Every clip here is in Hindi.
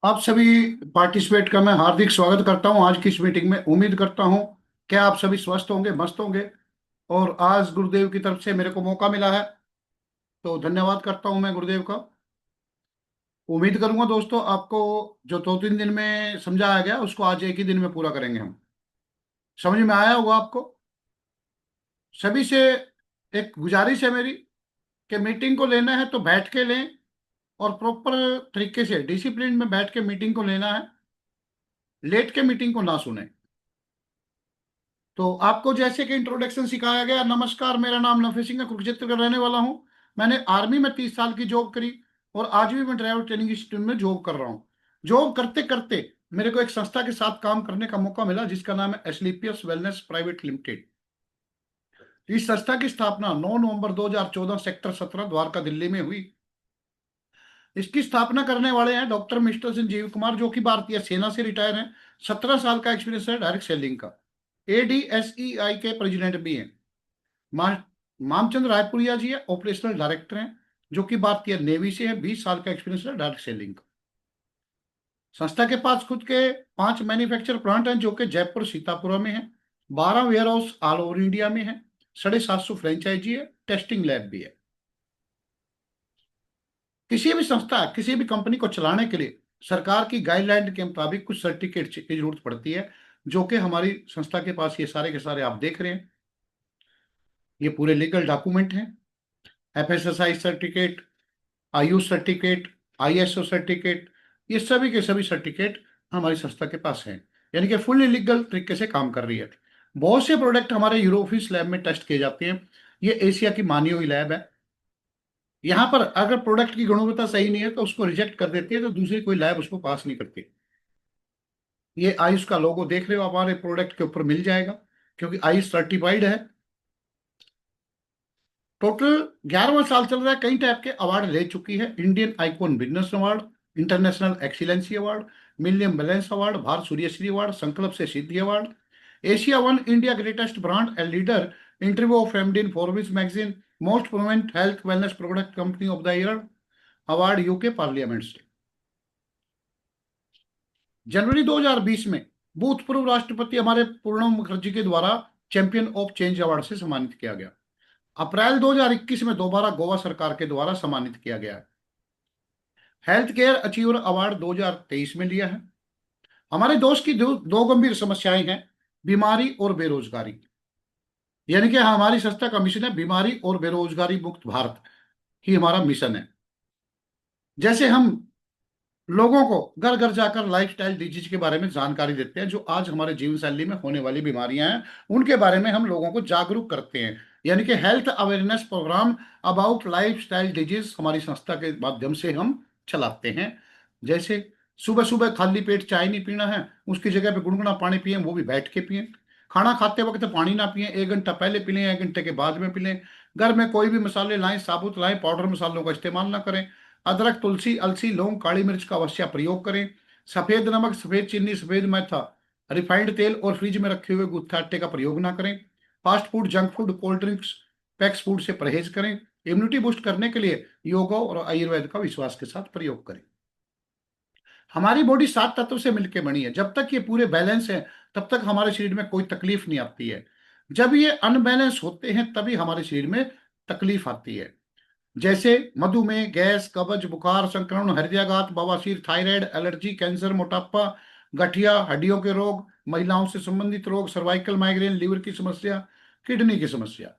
आप सभी पार्टिसिपेट का मैं हार्दिक स्वागत करता हूं आज की इस मीटिंग में। उम्मीद करता हूं कि आप सभी स्वस्थ होंगे, मस्त होंगे। और आज गुरुदेव की तरफ से मेरे को मौका मिला है, तो धन्यवाद करता हूं मैं गुरुदेव का। उम्मीद करूंगा दोस्तों आपको जो 2-3 दिन में समझाया गया उसको आज एक ही दिन में पूरा करेंगे हम। समझ में आया होगा आपको। सभी से एक गुजारिश है मेरी कि मीटिंग को लेना है तो बैठ के लें, और प्रॉपर तरीके से डिसिप्लिन में बैठ के मीटिंग को लेना है। लेट के मीटिंग को ना सुने। तो आपको जैसे कि इंट्रोडक्शन सिखाया गया, नमस्कार, मेरा नाम नफे सिंह है, कुरुक्षेत्र का रहने वाला हूँ। मैंने आर्मी में 30 साल की जॉब करी, और आज भी मैं ड्राइवर ट्रेनिंग इंस्टीट्यूट में जॉब कर रहा हूँ। जॉब करते करते मेरे को एक संस्था के साथ काम करने का मौका मिला जिसका नाम है एसलीपियस वेलनेस प्राइवेट लिमिटेड। इस संस्था की स्थापना 9 नवंबर 2014 सेक्टर 17 द्वारका दिल्ली में हुई। इसकी स्थापना करने वाले हैं डॉक्टर मिस्टर संजीव कुमार, जो कि भारतीय सेना से रिटायर हैं। 17 साल का एक्सपीरियंस है डायरेक्ट सेलिंग का। एडीएसईआई के प्रेसिडेंट भी हैं। मा- मामचंद रायपुरिया जी है, ऑपरेशनल डायरेक्टर हैं, जो कि भारतीय नेवी से है। 20 साल का एक्सपीरियंस है डायरेक्ट सेलिंग का। संस्था के पास खुद के 5 मैन्युफैक्चर प्लांट हैं, जो कि जयपुर सीतापुरा में है। 12 warehouse all over India में है। 750 फ्रेंचाइजी है, टेस्टिंग लैब भी है। किसी भी संस्था, किसी भी कंपनी को चलाने के लिए सरकार की गाइडलाइन के मुताबिक कुछ सर्टिफिकेट की जरूरत पड़ती है, जो कि हमारी संस्था के पास ये सारे के सारे आप देख रहे हैं। ये पूरे लीगल डॉक्यूमेंट हैं। FSSI certificate, Ayush certificate, ISO certificate, ये सभी के सभी सर्टिफिकेट हमारी संस्था के पास हैं। यानी कि फुल लीगल तरीके से काम कर रही है। बहुत से प्रोडक्ट हमारे यूरोपियन लैब में टेस्ट किए जाते हैं। ये एशिया की मानी हुई लैब है। यहाँ पर अगर प्रोडक्ट की गुणवत्ता सही नहीं है तो उसको रिजेक्ट कर देती है, तो दूसरी कोई लैब उसको पास नहीं करती। ये आयुष का लोगो देख रहे हो, हमारे प्रोडक्ट के ऊपर मिल जाएगा, क्योंकि आयुष सर्टिफाइड है। टोटल 11वां साल चल रहा है। कई टाइप के अवार्ड ले चुकी है। Indian icon business award, international excellency award, मिलियम balance award, Bharat Suryashree award, संकल्प से सिद्धि award, Asia One India greatest brand and leader, interview of MD in Forbes magazine, most prominent health wellness product company of the year award UK parliament से। जनवरी 2020 में भूतपूर्व राष्ट्रपति हमारे प्रणब मुखर्जी के द्वारा चैंपियन ऑफ चेंज अवार्ड से सम्मानित किया गया। अप्रैल 2021 में दोबारा गोवा सरकार के द्वारा सम्मानित किया गया है। हेल्थ केयर अचीवर अवार्ड 2023 में लिया है। हमारे दोस्त की दो गंभीर समस्याएं हैं, बीमारी और बेरोजगारी। यानी कि हमारी संस्था का मिशन है बीमारी और बेरोजगारी मुक्त भारत ही हमारा मिशन है। जैसे हम लोगों को घर घर जाकर लाइफस्टाइल डिजीज के बारे में जानकारी देते हैं, जो आज हमारे जीवन शैली में होने वाली बीमारियां हैं, उनके बारे में हम लोगों को जागरूक करते हैं। यानी कि health awareness program about lifestyle disease हमारी संस्था के माध्यम से हम चलाते हैं। जैसे सुबह सुबह खाली पेट चाय नहीं पीना है, उसकी जगह पे गुनगुना पानी पिए, वो भी बैठ के पिए। खाना खाते वक्त पानी ना पिए, 1 घंटा पहले पी लें, 1 घंटे के बाद में पी लें। घर में कोई भी मसाले लाएं, साबुत लाएं, पाउडर मसालों का इस्तेमाल ना करें। अदरक, तुलसी, अलसी, लौंग, काली मिर्च का अवश्य प्रयोग करें। सफेद नमक, सफेद चीनी, सफेद मैथा, रिफाइंड तेल और फ्रिज में रखे हुए गुत्था आटे का प्रयोग ना करें। Fast food, junk food, cold drinks, PACS food से परहेज करें। इम्यूनिटी बूस्ट करने के लिए योगा और आयुर्वेद का विश्वास के साथ प्रयोग करें। हमारी बॉडी 7 तत्व से मिलकर बनी है। जब तक ये पूरे बैलेंस है तब तक हमारे शरीर में कोई तकलीफ नहीं आती है। जब ये अनबैलेंस होते हैं तभी हमारे शरीर में तकलीफ आती है। जैसे मधुमेह, गैस, कब्ज, बुखार, संक्रमण, हृदयाघात, बवासीर, थायराइड, एलर्जी, कैंसर, मोटापा, गठिया, हड्डियों के रोग, महिलाओं से संबंधित रोग, सर्वाइकल माइग्रेन, लीवर की समस्या, किडनी की समस्या।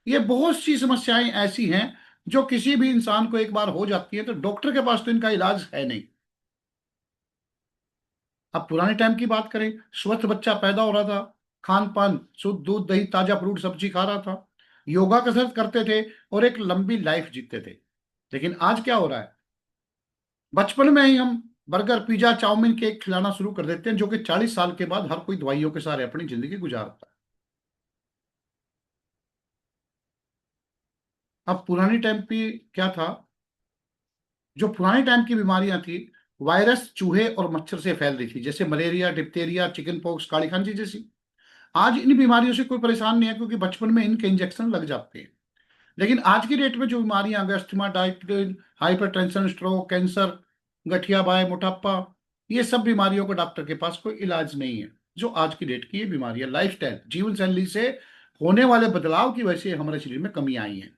ये बहुत सी समस्याएं ऐसी हैं जो किसी भी इंसान को एक बार हो जाती है तो डॉक्टर के पास तो इनका इलाज है नहीं। अब पुराने टाइम की बात करें, स्वस्थ बच्चा पैदा हो रहा था, खान पान शुद्ध दूध दही ताजा फ्रूट सब्जी खा रहा था, योगा कसरत करते थे, और एक लंबी लाइफ जीते थे। लेकिन आज क्या हो रहा है, बचपन में ही हम बर्गर, पिज्जा, चाउमीन, केक खिलाना शुरू कर देते हैं, जो कि 40 साल के बाद हर कोई दवाइयों के सहारे अपनी जिंदगी गुजारता है। अब पुरानी टाइम पे क्या था, जो पुराने टाइम की बीमारियां थी, वायरस चूहे और मच्छर से फैल रही थी, जैसे मलेरिया, डिप्थेरिया, चिकन पॉक्स, काली खांसी जैसी। आज इन बीमारियों से कोई परेशान नहीं है, क्योंकि बचपन में इनके इंजेक्शन लग जाते हैं। लेकिन आज की डेट में जो बीमारियां आ गई, asthma, diabetes, hypertension, stroke, cancer, गठिया बाय, मोटापा, ये सब बीमारियों का डॉक्टर के पास कोई इलाज नहीं है। जो आज की डेट की ये बीमारियां लाइफस्टाइल, जीवन शैली से होने वाले बदलाव की वजह से हमारे शरीर में कमी आई है।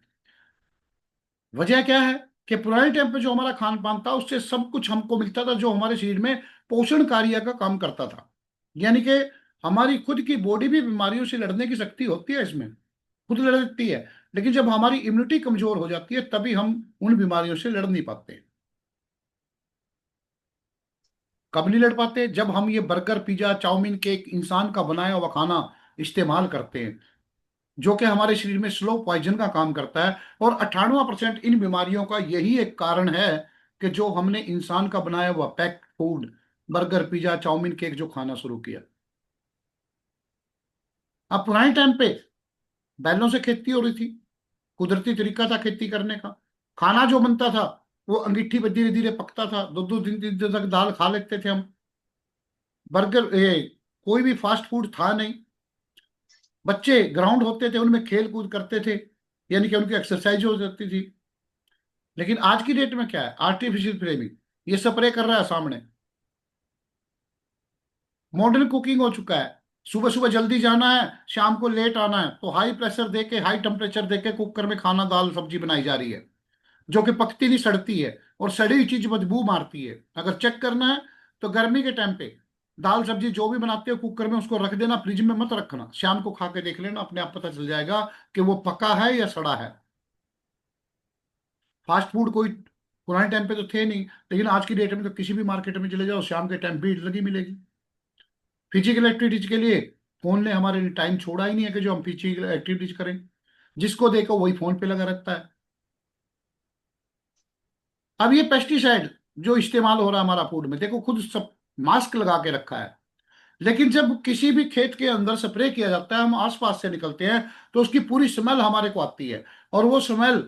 वजह क्या है कि पुराने टाइम पे जो हमारा खान पान था उससे सब कुछ हमको मिलता था जो हमारे शरीर में पोषण कार्य का काम करता था। यानी कि हमारी खुद की बॉडी भी बीमारियों से लड़ने की शक्ति होती है, इसमें खुद लड़ सकती है। लेकिन जब हमारी इम्यूनिटी कमजोर हो जाती है तभी हम उन बीमारियों से लड़ नहीं पाते। कब नहीं लड़ पाते? जब हम ये बर्गर, पिज्जा, चाउमीन, केक, इंसान का बनाया हुआ खाना इस्तेमाल करते हैं, जो कि हमारे शरीर में स्लो पॉइजन का काम करता है। और 98% इन बीमारियों का यही एक कारण है कि जो हमने इंसान का बनाया हुआ packed food, burger, pizza, chow mein, cake जो खाना शुरू किया। अब पुराने टाइम पे बैलों से खेती हो रही थी, कुदरती तरीका था खेती करने का। खाना जो बनता था वो अंगीठी पर धीरे धीरे पकता था, दो दो तीन तीन दिन तक दाल खा लेते थे हम। बर्गर, कोई भी फास्ट फूड था नहीं। बच्चे ग्राउंड होते थे, उनमें खेल कूद करते थे, यानी कि उनकी एक्सरसाइज हो जाती थी। लेकिन आज की डेट में क्या है? आर्टिफिशियल फ्लेमिंग, ये स्प्रे कर रहा है सामने। मॉडर्न कुकिंग हो चुका है। सुबह सुबह जल्दी जाना है, शाम को लेट आना है, तो हाई प्रेशर देके, हाई टेम्परेचर देके कुकर में खाना, दाल सब्जी बनाई जा रही है, जो कि पकती नहीं, सड़ती है। और सड़ी हुई चीज बदबू मारती है। अगर चेक करना है तो गर्मी के टाइम पे दाल सब्जी जो भी बनाते हो कुकर में उसको रख देना, फ्रिज में मत रखना। शाम को खा के देख लेना, अपने आप पता चल जाएगा कि वो पका है या सड़ा है। फास्ट फूड कोई पुराने टाइम पे तो थे नहीं, लेकिन आज की डेट में तो किसी भी मार्केट में चले जाओ, शाम के टाइम भीड़ लगी मिलेगी। फिजिकल एक्टिविटीज के लिए फोन ने हमारे लिए टाइम छोड़ा ही नहीं है कि जो हम फिजिकल एक्टिविटीज करें। जिसको देखो वही फोन पे लगा रहता है। अब ये पेस्टिसाइड जो इस्तेमाल हो रहा है हमारा फूड में, देखो खुद सब मास्क लगा के रखा है, लेकिन जब किसी भी खेत के अंदर स्प्रे किया जाता है, हम आसपास से निकलते हैं तो उसकी पूरी स्मेल हमारे को आती है। और वो स्मेल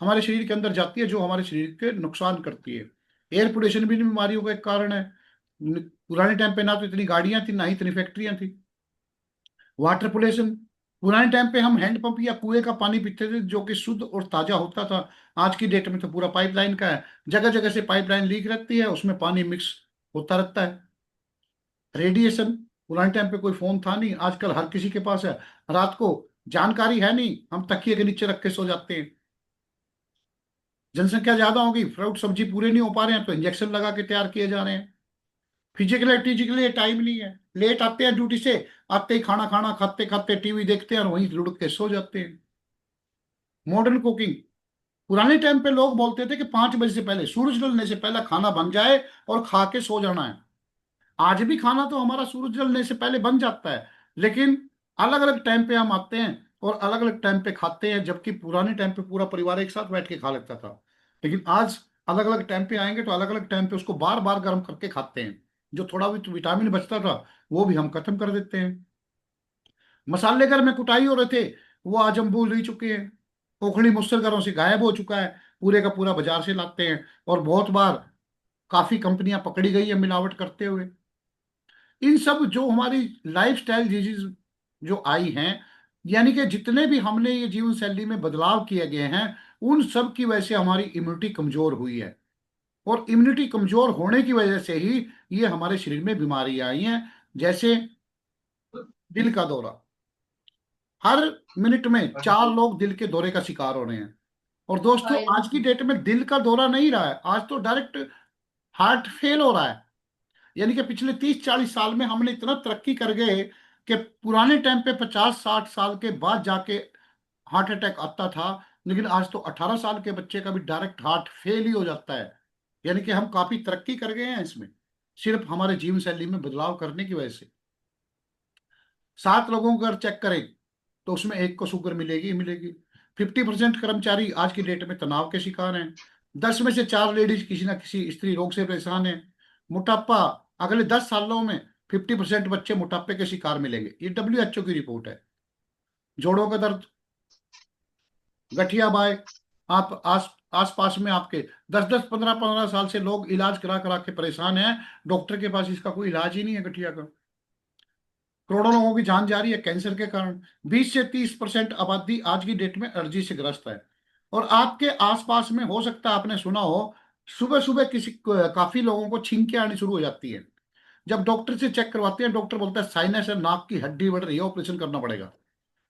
हमारे शरीर के अंदर जाती है, जो हमारे शरीर के नुकसान करती है। एयर पोल्यूशन भी इन बीमारियों का एक कारण है। पुराने टाइम पे ना तो इतनी गाड़ियां थी, ना ही इतनी फैक्ट्रियां थी। वाटर पोल्यूशन, पुराने टाइम पे हम हैंडपंप या कुएं का पानी पीते थे जो कि शुद्ध और ताजा होता था। आज की डेट में तो पूरा पाइपलाइन का है, जगह जगह से पाइपलाइन लीक रहती है, उसमें पानी मिक्स होता रहता है। रेडिएशन, पुराने टाइम पे कोई फोन था नहीं, आजकल हर किसी के पास है। रात को जानकारी है नहीं, हम तकिए के नीचे रख के सो जाते हैं। जनसंख्या ज्यादा होगी, फ्रूट सब्जी पूरे नहीं हो पा रहे हैं तो इंजेक्शन लगा के तैयार किए जा रहे हैं। फिजिकल एक्टिविटी के लिए टाइम नहीं है, लेट आते हैं ड्यूटी से, आते ही खाना खाना, खाते खाते टीवी देखते हैं और वहीं लुढ़क के सो जाते हैं। मॉडर्न कुकिंग, पुराने टाइम पे लोग बोलते थे कि 5 बजे से पहले, सूरज ढलने से पहले खाना बन जाए और खा के सो जाना है। आज भी खाना तो हमारा सूरज ढलने से पहले बन जाता है, लेकिन अलग अलग टाइम पे हम आते हैं और अलग अलग टाइम पे खाते हैं। जबकि पुराने टाइम पे पूरा परिवार एक साथ बैठ के खा लेता था, लेकिन आज अलग अलग टाइम पे आएंगे तो अलग अलग टाइम पे उसको बार बार गर्म करके खाते हैं। जो थोड़ा भी तो विटामिन बचता था वो भी हम खत्म कर देते हैं। मसाले घर में कुटाई हो रहे थे, वो आज हम भूल ही चुके हैं। ओखली मुसल घरों से गायब हो चुका है, पूरे का पूरा बाजार से लाते हैं। और बहुत बार काफी कंपनियां पकड़ी गई है मिलावट करते हुए। इन सब जो हमारी लाइफस्टाइल डिजीज जो आई हैं, यानी कि जितने भी हमने ये जीवन शैली में बदलाव किए गए हैं, उन सब की वजह से हमारी इम्यूनिटी कमजोर हुई है। और इम्यूनिटी कमजोर होने की वजह से ही ये हमारे शरीर में बीमारियां आई हैं। जैसे दिल का दौरा, हर मिनट में 4 लोग दिल के दौरे का शिकार हो रहे हैं। और दोस्तों आज की डेट में दिल का दौरा नहीं रहा है, आज तो डायरेक्ट हार्ट फेल हो रहा है। यानी कि पिछले 30-40 साल में हमने इतना तरक्की कर गए कि पुराने टाइम पे 50-60 साल के बाद जाके हार्ट अटैक आता था, लेकिन आज तो 18 साल के बच्चे का भी डायरेक्ट हार्ट फेल ही हो जाता है। यानी कि हम काफी तरक्की कर गए हैं इसमें, सिर्फ हमारे जीवन शैली में बदलाव करने की वजह से। 7 लोगों को अगर चेक करें तो उसमें एक को शुगर मिलेगी ही मिलेगी। 50% कर्मचारी आज की डेट में तनाव के शिकार हैं। 10 में से 4 लेडीज किसी ना किसी स्त्री रोग से परेशान है। मोटापा, अगले 10 सालों में 50% बच्चे मोटापे के शिकार मिलेंगे, ये WHO की रिपोर्ट है। जोड़ों का दर्द, गठिया बाय, आप आस पास में आपके 10-10 15-15 साल से लोग इलाज करा करा के परेशान हैं, डॉक्टर के पास इसका कोई इलाज ही नहीं है गठिया का। करोड़ों लोगों की जान जा रही है कैंसर के कारण। 20 से 30% आबादी आज की डेट में एलर्जी से ग्रस्त है। और आपके आसपास में हो सकता है आपने सुना हो, सुबह सुबह काफी लोगों को छींकें आनी शुरू हो जाती है। जब डॉक्टर से चेक करवाते हैं, डॉक्टर बोलता है साइनस है, नाक की हड्डी बढ़ रही है, ऑपरेशन करना पड़ेगा।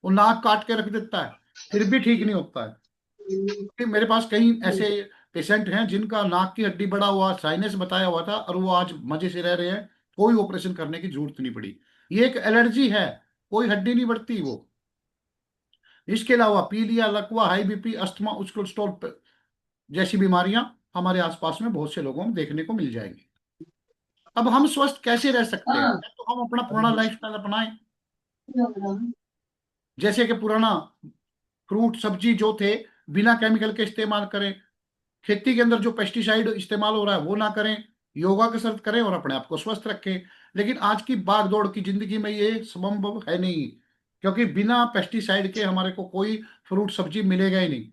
वो नाक काट के रख देता है, फिर भी ठीक नहीं होता है। कि मेरे पास कई ऐसे पेशेंट हैं जिनका नाक की हड्डी बड़ा हुआ, साइनस बताया हुआ था, और वो आज मजे से रह रहे हैं, कोई ऑपरेशन करने की जरूरत नहीं पड़ी। ये एक एलर्जी है, कोई हड्डी नहीं बढ़ती वो। इसके अलावा पीलिया, लकवा, हाई बीपी, अस्थमा, उच्च कोलेस्ट्रॉल जैसी बीमारियां हमारे आसपास में बहुत से लोगों में देखने को मिल जाएंगी। अब हम स्वस्थ कैसे रह सकते हैं? तो हम अपना पुराना लाइफस्टाइल अपनाएं। जैसे कि पुराना फ्रूट सब्जी जो थे, बिना केमिकल के इस्तेमाल करें। खेती के अंदर जो पेस्टिसाइड इस्तेमाल हो रहा है वो ना करें। योगा कसरत करें और अपने आप को स्वस्थ रखें। लेकिन आज की भाग दौड़ की जिंदगी में ये संभव है नहीं, क्योंकि बिना पेस्टिसाइड के हमारे को कोई फ्रूट सब्जी मिलेगा ही नहीं।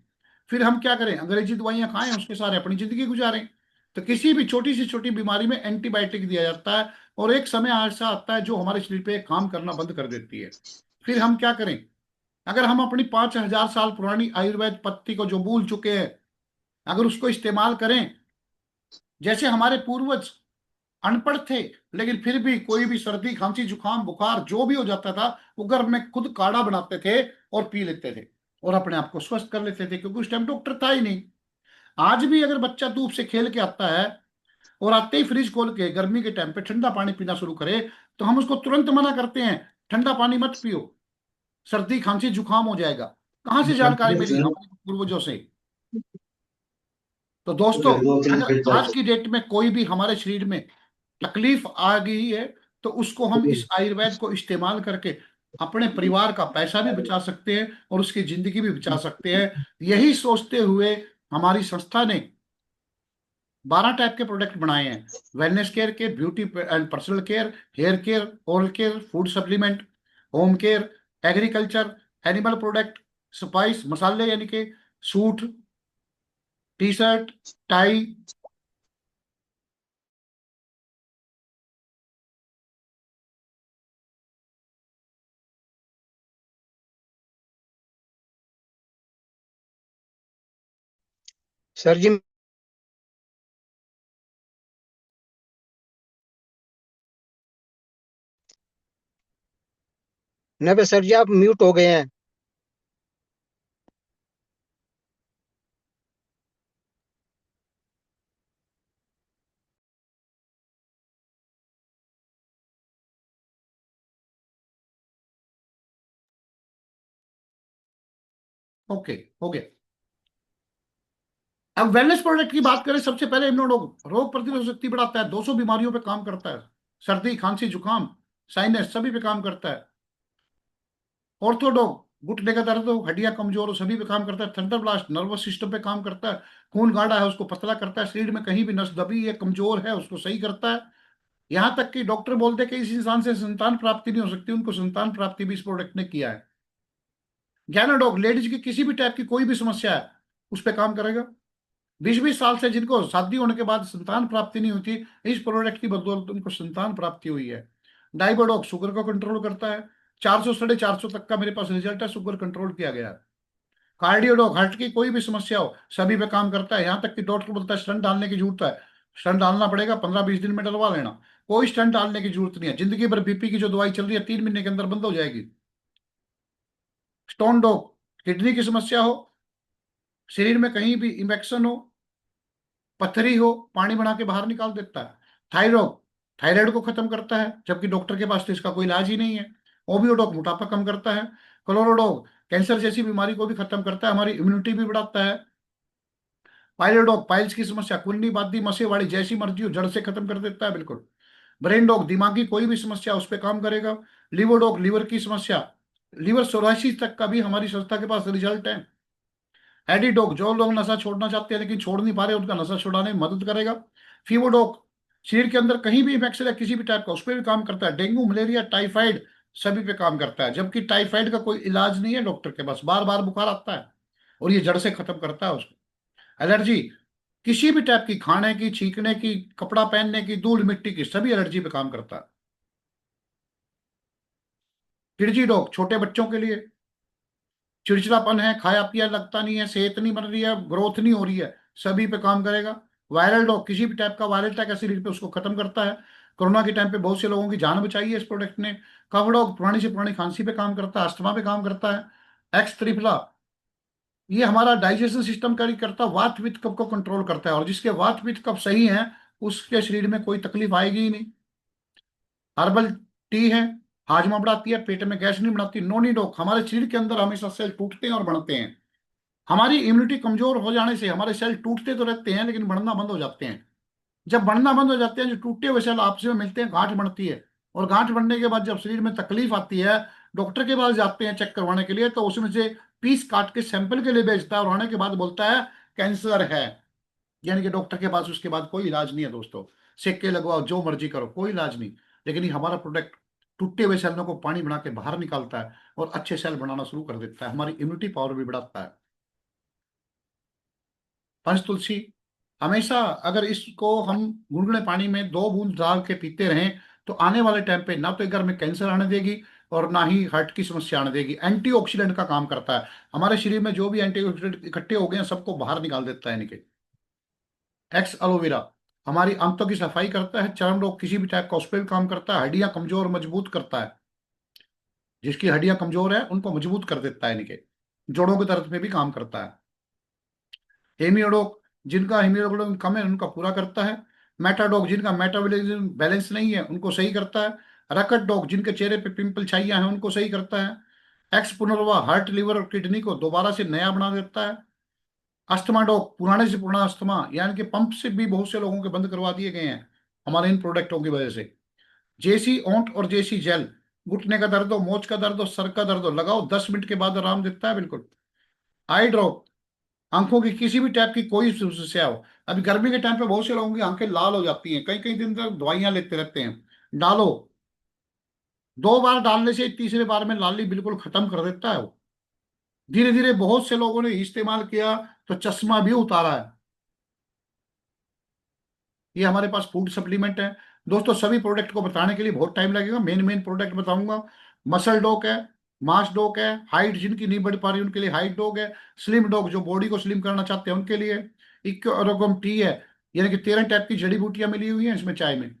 फिर हम क्या करें? अंग्रेजी दवाइयां खाएं, उसके सारे अपनी जिंदगी गुजारें। तो किसी भी छोटी से छोटी बीमारी में एंटीबायोटिक दिया जाता है, और एक समय ऐसा आता है जो हमारे शरीर पे काम करना बंद कर देती है। फिर हम क्या करें? अगर हम अपनी 5,000 साल पुरानी आयुर्वेद पत्ती को जो भूल चुके हैं, अगर उसको इस्तेमाल करें, जैसे हमारे पूर्वज अनपढ़ थे लेकिन फिर भी कोई भी सर्दी खांसी जुकाम बुखार जो भी हो जाता था, वो घर में खुद काढ़ा बनाते थे और पी लेते थे, और अपने आप को स्वस्थ कर लेते थे, क्योंकि उस टाइम डॉक्टर था ही नहीं। आज भी अगर बच्चा धूप से खेल के आता है और आते ही फ्रिज खोल के गर्मी के टाइम पे ठंडा पानी पीना शुरू करे, तो हम उसको तुरंत मना करते हैं, ठंडा पानी मत पियो, सर्दी खांसी जुकाम हो जाएगा। कहाँ से जानकारी मिली? हमारे पूर्वजों से। तो दोस्तों, अगर आज की डेट में कोई भी हमारे शरीर में तकलीफ आ गई है, तो उसको हम इस आयुर्वेद को इस्तेमाल करके अपने परिवार का पैसा भी बचा सकते हैं और उसकी जिंदगी भी बचा सकते हैं। यही सोचते हुए हमारी संस्था ने 12 टाइप के प्रोडक्ट बनाए हैं। वेलनेस केयर के, beauty and personal care, hair care, oral care, food supplement, home care, agriculture, animal product, spice मसाले यानी कि suit, T-shirt, tie. Sir ji. नहीं बे सर जी, आप म्यूट हो गए हैं। ओके, हो गया। अब वेलनेस प्रोडक्ट की बात करें, सबसे पहले इम्यूनो रोग प्रतिरोधक शक्ति बढ़ाता है, 200 बीमारियों पे काम करता है। सर्दी खांसी जुकाम साइनस सभी पे काम करता है। ऑर्थोडॉग घुटने का दर्द हो, हड्डियां कमजोर हो, सभी पे काम करता है। थंडर ब्लास्ट नर्वस सिस्टम पे काम करता है। खून गाढ़ा है उसको पतला करता है, शरीर में कहीं भी नस दबी है कमजोर है उसको सही करता है। यहाँ तक कि डॉक्टर बोलते हैं कि इस इंसान से संतान प्राप्ति नहीं हो सकती, उनको संतान प्राप्ति भी इस प्रोडक्ट ने किया है। ज्ञानाडॉग लेडीज की किसी भी टाइप की कोई भी समस्या है उस पर काम करेगा। 20-20 साल से जिनको शादी होने के बाद संतान प्राप्ति नहीं होती, इस प्रोडक्ट की बदौलत उनको संतान प्राप्ति हुई है। डाइबोडॉक शुगर को कंट्रोल करता है। 400 450 तक का मेरे पास रिजल्ट है, शुगर कंट्रोल किया गया है। कार्डियोडॉक हार्ट की कोई भी समस्या हो सभी पे काम करता है। यहाँ तक कि डॉक्टर बोलता है स्टंट डालने की जरूरत है, स्टंट डालना पड़ेगा, 15-20 दिन में डलवा लेना। कोई स्टंट डालने की जरूरत नहीं है, जिंदगी भर बीपी की जो दवाई चल रही है 3 महीने के अंदर बंद हो जाएगी। स्टोन डॉक किडनी की समस्या हो, शरीर में कहीं भी इन्फेक्शन हो, पथरी हो, पानी बना के बाहर निकाल देता है। थायराइड थायराइड को खत्म करता है, जबकि डॉक्टर के पास तो इसका कोई इलाज ही नहीं है। ओबियोडोक मोटापा कम करता है। क्लोरोडोक कैंसर जैसी बीमारी को भी खत्म करता है, हमारी इम्यूनिटी भी बढ़ाता है। पाइलोडोक पाइल्स की समस्या, कुन्नी बादी मसेवाड़ी जैसी मर्जी हो जड़ से खत्म कर देता है बिल्कुल। ब्रेन डॉग दिमाग की कोई भी समस्या उस पर काम करेगा। लिवोडॉग लीवर की समस्या, लीवर सोरासिस तक का भी हमारी संस्था के पास रिजल्ट है। एडिडोग जो लोग नशा छोड़ना चाहते हैं लेकिन छोड़ नहीं पा रहे, उनका नशा छुड़ाने में मदद करेगा। फीवोडोग शरीर के अंदर कहीं भी इन्फेक्शन है किसी भी टाइप का उस पर भी काम करता है। डेंगू मलेरिया टाइफाइड सभी पे काम करता है, जबकि टाइफाइड का कोई इलाज नहीं है डॉक्टर के पास, बार बार बुखार आता है और ये जड़ से खत्म करता है उसको। एलर्जी किसी भी टाइप की, खाने की, छींकने की, कपड़ा पहनने की, धूल मिट्टी की, सभी एलर्जी पे काम करता है। किडजी डॉग छोटे बच्चों के लिए, चिड़चिड़ापन है, खाया पिया लगता नहीं है, सेहत नहीं बन रही है, ग्रोथ नहीं हो रही है, सभी पे काम करेगा। वायरल डॉग किसी भी टाइप का वायरल अटैक है शरीर पे उसको खत्म करता है। कोरोना के टाइम पे बहुत से लोगों की जान बचाई है इस प्रोडक्ट ने। कफ डॉग पुरानी से पुरानी खांसी पे काम करता है, अस्थमा पे काम करता है। एक्स त्रिफला ये हमारा डाइजेशन सिस्टम का करता है, वात पित्त कफ को कंट्रोल करता है, और जिसके वात पित्त कफ सही है उसके शरीर में कोई तकलीफ आएगी ही नहीं। हर्बल टी है, हाजमा बढ़ाती है, पेट में गैस नहीं बनाती। नोनी डॉग हमारे शरीर के अंदर हमेशा सेल टूटते हैं और बढ़ते हैं। हमारी इम्यूनिटी कमजोर हो जाने से हमारे सेल टूटते तो रहते हैं लेकिन बढ़ना बंद हो जाते हैं। जब बढ़ना बंद हो जाते हैं, जो टूटे हुए सेल आपस में मिलते हैं, गांठ बनती है। और गांठ बनने के बाद जब शरीर में तकलीफ आती है, डॉक्टर के पास जाते हैं चेक करवाने के लिए, तो उसमें से पीस काट के सैंपल के लिए भेजता है और आने के बाद बोलता है कैंसर है। यानी कि डॉक्टर के पास उसके बाद कोई इलाज नहीं है दोस्तों। सिक्के लगवाओ, जो मर्जी करो, कोई इलाज नहीं। लेकिन ये हमारा प्रोडक्ट टूटे हुए सेलों को पानी बना के बाहर निकालता है और अच्छे सेल बनाना शुरू कर देता है, हमारी इम्यूनिटी पावर भी बढ़ाता है। पंच तुलसी हमेशा, अगर इसको हम गुनगुने पानी में 2 बूंद डाल के पीते रहें तो आने वाले टाइम पे ना तो एक घर में कैंसर आने देगी और ना ही हार्ट की समस्या आने देगी। एंटीऑक्सीडेंट का काम करता है, हमारे शरीर में जो भी एंटीऑक्सीडेंट इकट्ठे हो गए हैं सबको बाहर निकाल देता है इनके। एक्स एलोवेरा हमारी आंतों की सफाई करता है, चर्म रोग किसी भी टाइप का उस पर भी काम करता है, हड्डियां कमजोर मजबूत करता है। जिसकी हड्डियां कमजोर है उनको मजबूत कर देता है इनके। जोड़ों के दर्द में भी काम करता है। हेमियोडोक जिनका हीमोग्लोबिन कम है उनका पूरा करता है। मेटाडोक जिनका मेटाबॉलिज्म बैलेंस नहीं है उनको सही करता है। रकट डॉग जिनके चेहरे पे पिंपल छाइयां हैं उनको सही करता है। एक्स पुनर्वा हार्ट लिवर और किडनी को दोबारा से नया बना देता है। अस्थमा डॉग पुराने से पुराना अस्थमा, यानी कि पंप से भी बहुत से लोगों के बंद करवा दिए गए हैं हमारे इन प्रोडक्टों की वजह से। जेसी ओंट और जेसी जेल, घुटने का दर्द हो, मोच का दर्द हो, सर का दर्द हो, लगाओ 10 मिनट के बाद आराम देता है बिल्कुल। आई ड्रॉप आंखों की किसी भी टाइप की कोई समस्या हो, अभी गर्मी के टाइम पे बहुत से लोगों की आंखें लाल हो जाती हैं, कई कई दिन तक दवाइयां लेते रहते हैं। डालो, 2 बार डालने से तीसरे बार में लाली बिल्कुल खत्म कर देता है वो। धीरे धीरे बहुत से लोगों ने इस्तेमाल किया तो चश्मा भी उतारा है। ये हमारे पास फूड सप्लीमेंट है दोस्तों। सभी प्रोडक्ट को बताने के लिए बहुत टाइम लगेगा, मेन मेन प्रोडक्ट बताऊंगा। मसल डॉग है, मास डॉग है, हाइट जिनकी नहीं बढ़ पा रही उनके लिए हाइट डॉग है, स्लिम डॉग जो बॉडी को स्लिम करना चाहते हैं उनके लिए। इक्रोगम टी है, यानी कि 13 टाइप की जड़ी बूटियां मिली हुई हैं इसमें चाय में।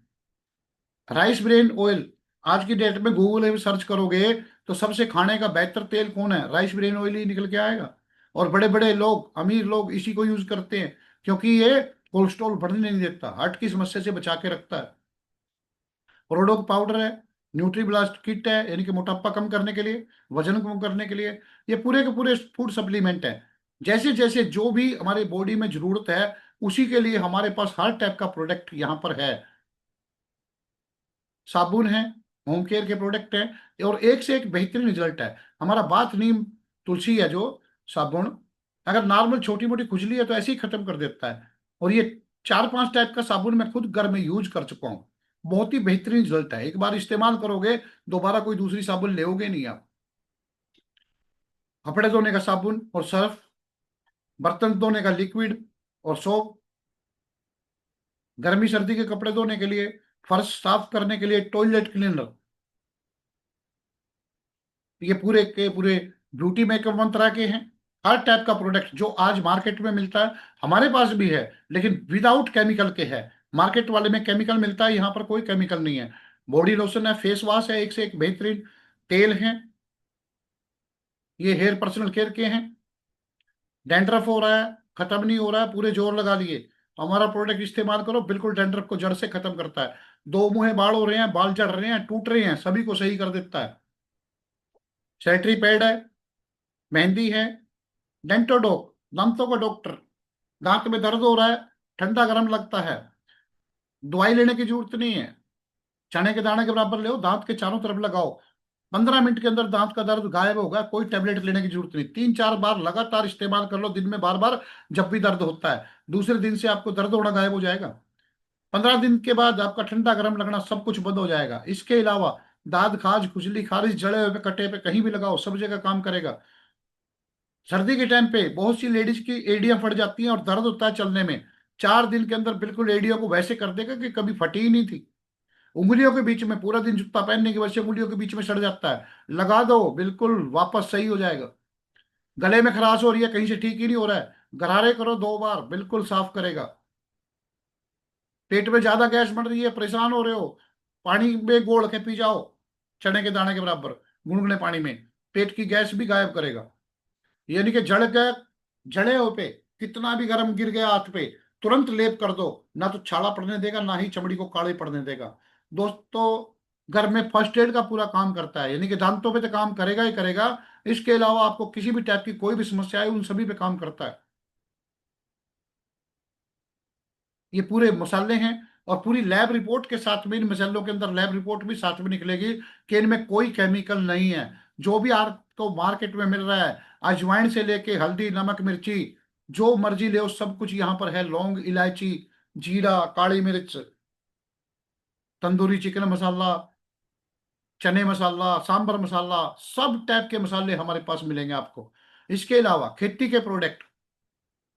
राइस ब्रेन ऑयल, आज की डेट में गूगल में सर्च करोगे तो सबसे खाने का बेहतर तेल कौन है, राइस ब्रेन ऑयल ही निकल के आएगा। और बड़े बड़े लोग, अमीर लोग इसी को यूज करते हैं क्योंकि ये कोलेस्ट्रॉल बढ़ने नहीं देता, हार्ट की समस्या से बचा के रखता है। प्रोडोक पाउडर है, न्यूट्रीब्लास्ट किट है, यानी कि मोटापा कम करने के लिए, वजन कम करने के लिए। ये पूरे के पूरे फूड सप्लीमेंट है। जैसे जैसे जो भी हमारी बॉडी में जरूरत है उसी के लिए हमारे पास हर टाइप का प्रोडक्ट यहाँ पर है। साबुन है, होम केयर के प्रोडक्ट है और एक से एक बेहतरीन रिजल्ट है। हमारा बाथ नीम तुलसी है जो साबुन, अगर नॉर्मल छोटी मोटी खुजली है तो ऐसे ही खत्म कर देता है। और ये 4-5 टाइप का साबुन मैं खुद घर में यूज कर चुका हूँ, बहुत ही बेहतरीन रिजल्ट है। एक बार इस्तेमाल करोगे दोबारा कोई दूसरी साबुन लेोगे नहीं आप। कपड़े धोने का साबुन और सर्फ, बर्तन धोने का लिक्विड और सोप, गर्मी सर्दी के कपड़े धोने के लिए, फर्श साफ करने के लिए टॉयलेट क्लीनर। ये पूरे के पूरे ब्यूटी मेकअप मंत्रा के हैं। हर टाइप का प्रोडक्ट जो आज मार्केट में मिलता है हमारे पास भी है, लेकिन विदाउट केमिकल के है। मार्केट वाले में केमिकल मिलता है, यहाँ पर कोई केमिकल नहीं है। बॉडी लोशन है, फेस वॉश है, एक से एक बेहतरीन तेल है। ये हेयर पर्सनल केयर के हैं। डैंड्रफ हो रहा है, खत्म नहीं हो रहा है, पूरे जोर लगा लिए हमारा प्रोडक्ट इस्तेमाल करो, बिल्कुल डैंड्रफ को जड़ से खत्म करता है। 2 मुंहे बाल हो रहे हैं, बाल झड़ रहे हैं, टूट रहे हैं, सभी को सही कर देता है। सैनिटरी पैड है, मेहंदी है। डेंटोडॉक दांतों का डॉक्टर, दांत में दर्द हो रहा है, ठंडा गर्म लगता है, दवाई लेने की जरूरत नहीं है। चने के दाने के बराबर ले, दांत के चारों तरफ लगाओ, 15 मिनट के अंदर दांत का दर्द गायब होगा, कोई टेबलेट लेने की जरूरत नहीं। 3-4 बार लगातार इस्तेमाल कर लो दिन में, बार बार, जब भी दर्द होता है दूसरे दिन से आपको दर्द होना गायब हो जाएगा। 15 दिन के बाद आपका ठंडा गर्म लगना सब कुछ बंद हो जाएगा। इसके अलावा दाद खाज खुजली खारिश जले हुए पे कटे पे कहीं भी लगाओ, सब जगह काम करेगा। सर्दी के टाइम पे बहुत सी लेडीज की एड़ियां फट जाती हैं और दर्द होता है चलने में, 4 दिन के अंदर बिल्कुल एड़ियों को वैसे कर देगा कि कभी फटी ही नहीं थी। उंगलियों के बीच में, पूरा दिन जूता पहनने की वजह से उंगलियों के बीच में सड़ जाता है, लगा दो, बिल्कुल वापस सही हो जाएगा। गले में खराश हो रही है, कहीं से ठीक ही नहीं हो रहा है, गरारे करो 2 बार, बिल्कुल साफ करेगा। पेट में ज्यादा गैस बन रही है, परेशान हो रहे हो, पानी में घोल के पी जाओ, चने के दाने के बराबर, गुनगुने पानी में, पेट की गैस भी गायब करेगा। यानी कि जड़ के, जड़े हो पे कितना भी गर्म गिर गया हाथ पे, तुरंत लेप कर दो, ना तो छाला पड़ने देगा, ना ही चमड़ी को काले पड़ने देगा। दोस्तों, घर में फर्स्ट एड का पूरा काम करता है, यानी कि दांतों पे तो काम करेगा ही करेगा, इसके अलावा आपको किसी भी टाइप की कोई भी समस्या है उन सभी पे काम करता है। ये पूरे मसाले हैं, और पूरी लैब रिपोर्ट के साथ में, इन मसालों के अंदर लैब रिपोर्ट भी साथ में निकलेगी कि इनमें कोई केमिकल नहीं है। जो भी आपको मार्केट में मिल रहा है, अजवाइन से लेके हल्दी नमक मिर्ची, जो मर्जी ले सब कुछ यहाँ पर है, लौंग इलायची जीरा काली मिर्च, तंदूरी चिकन मसाला, चने मसाला, सांबर मसाला, सब टाइप के मसाले हमारे पास मिलेंगे आपको। इसके अलावा खेती के प्रोडक्ट,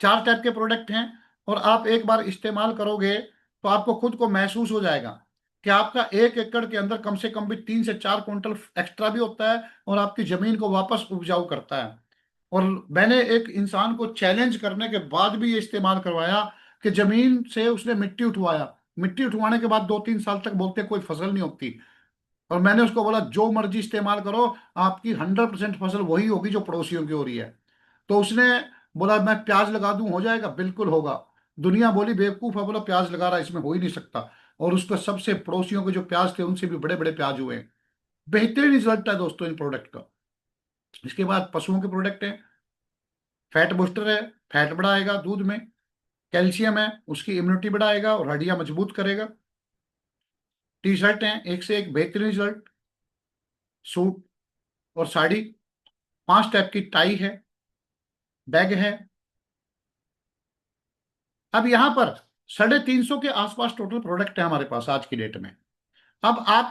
4 टाइप के प्रोडक्ट हैं, और आप एक बार इस्तेमाल करोगे तो आपको खुद को महसूस हो जाएगा कि आपका 1 एकड़ के अंदर कम से कम भी 3 से 4 क्विंटल एक्स्ट्रा भी होता है, और आपकी जमीन को वापस उपजाऊ करता है। और मैंने एक इंसान को चैलेंज करने के बाद भी ये इस्तेमाल करवाया, कि जमीन से उसने मिट्टी उठवाया, मिट्टी उठवाने के बाद 2-3 साल तक बोलते कोई फसल नहीं होती, और मैंने उसको बोला जो मर्जी इस्तेमाल करो, आपकी 100% फसल वही होगी जो पड़ोसियों की हो रही है। तो उसने बोला मैं प्याज लगा दूं हो जाएगा, बिल्कुल होगा। दुनिया बोली बेवकूफ है, बोला प्याज लगा रहा है, इसमें हो ही नहीं सकता। और उसका सबसे पड़ोसियों के जो प्याज थे उनसे भी बड़े बड़े प्याज हुए हैं। बेहतरीन रिजल्ट है दोस्तों इन प्रोडक्ट का। इसके बाद पशुओं के प्रोडक्ट है, फैट बूस्टर है, फैट बढ़ाएगा दूध में, कैल्शियम है, उसकी इम्यूनिटी बढ़ाएगा और हड्डियां मजबूत करेगा। टी शर्ट है, एक से एक बेहतरीन रिजल्ट, सूट और साड़ी, 5 टाइप की टाई है, बैग है। अब यहाँ पर 350 के आसपास टोटल प्रोडक्ट है हमारे पास आज की डेट में। अब आप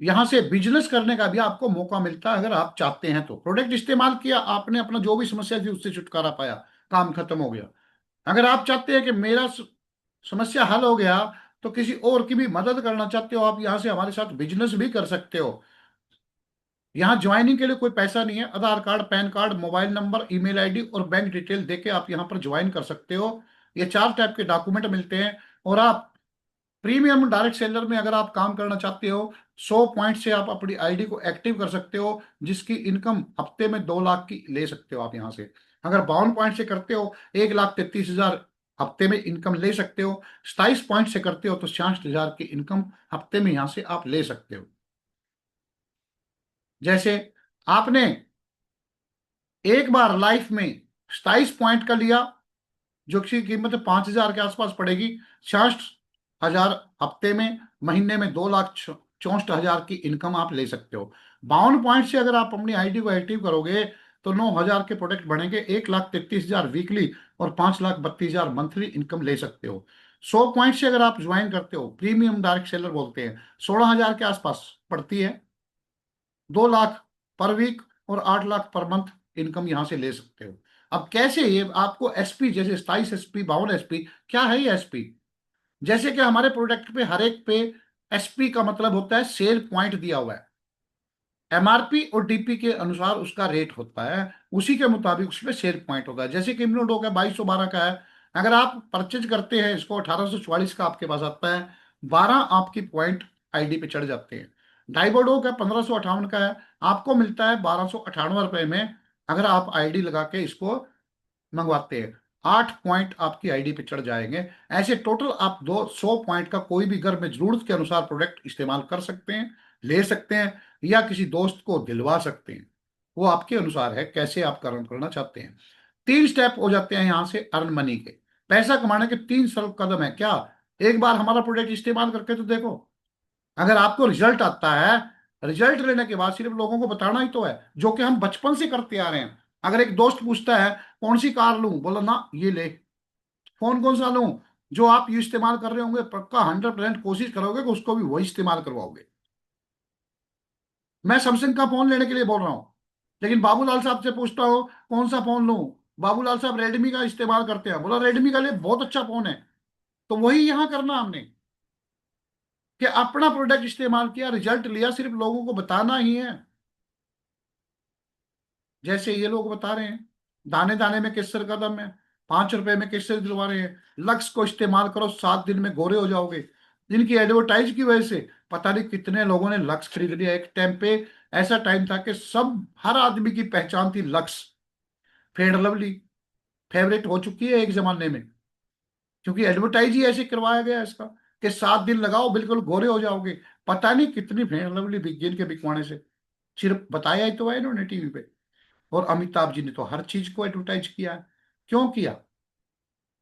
यहाँ से बिजनेस करने का भी आपको मौका मिलता है, अगर आप चाहते हैं तो। प्रोडक्ट इस्तेमाल किया आपने, अपना जो भी समस्या थी उससे छुटकारा पाया, काम खत्म हो गया। अगर आप चाहते हैं कि मेरा समस्या हल हो गया, तो किसी और की भी मदद करना चाहते हो, आप यहाँ से हमारे साथ बिजनेस भी कर सकते हो। यहाँ ज्वाइनिंग के लिए कोई पैसा नहीं है, Aadhaar card, PAN card, mobile number, email ID और बैंक डिटेल देके आप यहाँ पर ज्वाइन कर सकते हो। ये 4 टाइप के डॉक्यूमेंट मिलते हैं, और आप प्रीमियम डायरेक्ट सेलर में अगर आप काम करना चाहते हो, 100 पॉइंट से आप अपनी आईडी को एक्टिव कर सकते हो, जिसकी इनकम हफ्ते में 2 लाख की ले सकते हो आप यहाँ से। अगर 52 पॉइंट से करते हो, 1,33,000 हफ्ते में इनकम ले सकते हो। 27 पॉइंट से करते हो तो 66,000 की इनकम हफ्ते में यहाँ से आप ले सकते हो। जैसे आपने एक बार लाइफ में 27 पॉइंट का लिया, जो कि कीमत 5,000 के आसपास पड़ेगी, 66,000 हफ्ते में, महीने में 2,64,000 की इनकम आप ले सकते हो। 52 पॉइंट से अगर आप अपनी आईडी को एक्टिव करोगे तो 9,000 के प्रोडक्ट बढ़ेंगे, 1,33,000 वीकली और 5,32,000 मंथली इनकम ले सकते हो। 100 पॉइंट से अगर आप ज्वाइन करते हो, प्रीमियम डायरेक्ट सेलर बोलते हैं, 16,000 के आसपास पड़ती है, 2 लाख पर वीक और 8 लाख पर मंथ इनकम यहां से ले सकते हो। अब कैसे, ये आपको एसपी, जैसे 27 एसपी, 52 एसपी, क्या है ये एसपी? जैसे कि हमारे प्रोडक्ट पे हर एक पे एसपी का मतलब होता है सेल पॉइंट दिया हुआ है, एमआरपी और डीपी के अनुसार उसका रेट होता है, उसी के मुताबिक उसमें सेल पॉइंट होता है। जैसे कि इम्यूनोडोक है, 2212 का है, अगर आप परचेज करते हैं इसको, 1844 का आपके पास आता है, 12 आपकी पॉइंट आईडी पे चढ़ जाते हैं। डाइबोडोक है, 1558 का है, आपको मिलता है 1298 रुपए में, अगर आप आईडी लगा के इसको मंगवाते हैं। 8 पॉइंट आपकी आईडी पे चढ़ जाएंगे। ऐसे टोटल आप 100 पॉइंट का कोई भी घर में जरूरत के अनुसार प्रोडक्ट इस्तेमाल कर सकते हैं, ले सकते हैं, या किसी दोस्त को दिलवा सकते हैं। वो आपके अनुसार है कैसे आप कर्म करना चाहते हैं। 3 स्टेप हो जाते हैं यहाँ से अर्न मनी के, पैसा कमाने के 3 सरल कदम है क्या। एक बार हमारा प्रोडक्ट इस्तेमाल करके तो देखो, अगर आपको रिजल्ट आता है, रिजल्ट लेने के बाद सिर्फ लोगों को बताना ही तो है, जो कि हम बचपन से करते आ रहे हैं। अगर एक दोस्त पूछता है कौन सी कार लूं, बोला ना ये ले। फोन कौन सा लूं, जो आप ये इस्तेमाल कर रहे होंगे, पक्का 100% कोशिश करोगे कि उसको भी वही इस्तेमाल करवाओगे। मैं सैमसंग का फोन लेने के लिए बोल रहा हूं, लेकिन बाबूलाल साहब से पूछता हूं कौन सा फोन लूं, बाबूलाल साहब रेडमी का इस्तेमाल करते हैं, बोला रेडमी का ले, बहुत अच्छा फोन है। तो वही यहां करना हमने। कि अपना प्रोडक्ट इस्तेमाल किया, रिजल्ट लिया, सिर्फ लोगों को बताना ही है। जैसे ये लोग बता रहे हैं, दाने दाने में केसर का दम है, 5 रुपए में केसर दिलवा रहे हैं, लक्स को इस्तेमाल करो 7 दिन में गोरे हो जाओगे। जिनकी एडवर्टाइज की वजह से पता नहीं कितने लोगों ने लक्स खरीद लिया। एक टाइम पे ऐसा टाइम था कि सब हर आदमी की पहचान थी लक्स। फेयर लवली फेवरेट हो चुकी है एक जमाने में, क्योंकि एडवर्टाइज ही ऐसे करवाया गया है इसका कि 7 दिन लगाओ बिल्कुल गोरे हो जाओगे। पता नहीं कितनी फेयर लवली बिक गई इनके बिकवाने से, सिर्फ बताया ही तो है इन्होंने टीवी पे। और अमिताभ जी ने तो हर चीज को एडवर्टाइज किया है। क्यों किया?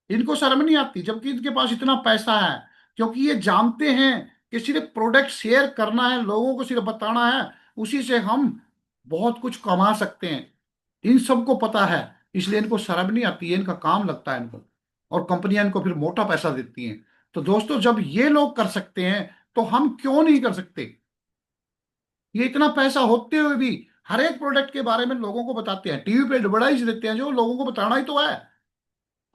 इनको शर्म नहीं आती, जबकि इनके पास इतना पैसा है। क्योंकि ये जानते हैं कि सिर्फ प्रोडक्ट शेयर करना है, लोगों को सिर्फ बताना है, उसी से हम बहुत कुछ कमा सकते हैं। इन सबको पता है, इसलिए इनको शर्म नहीं आती है, इनका काम लगता है इनको। और कंपनियां इनको फिर मोटा पैसा देती हैं। तो दोस्तों, जब ये लोग कर सकते हैं तो हम क्यों नहीं कर सकते? ये इतना पैसा होते हुए भी हर एक प्रोडक्ट के बारे में लोगों को बताते हैं, टीवी पे एडवर्टाइज देते हैं, जो लोगों को बताना ही तो है।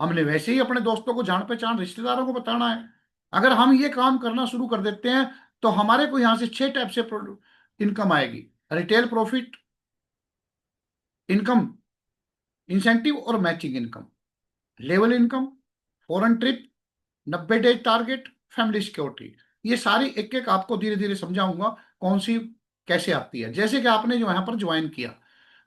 हमने वैसे ही अपने दोस्तों को, जान पहचान रिश्तेदारों को बताना है। अगर हम ये काम करना शुरू कर देते हैं तो हमारे को यहां से 6 टाइप से इनकम आएगी: रिटेल प्रॉफिट इनकम, इंसेंटिव और matching income, level income, foreign trip, 90 days target, family security. ये सारी एक एक आपको धीरे धीरे समझाऊंगा कौन सी कैसे आती है। जैसे कि आपने जो यहाँ पर ज्वाइन किया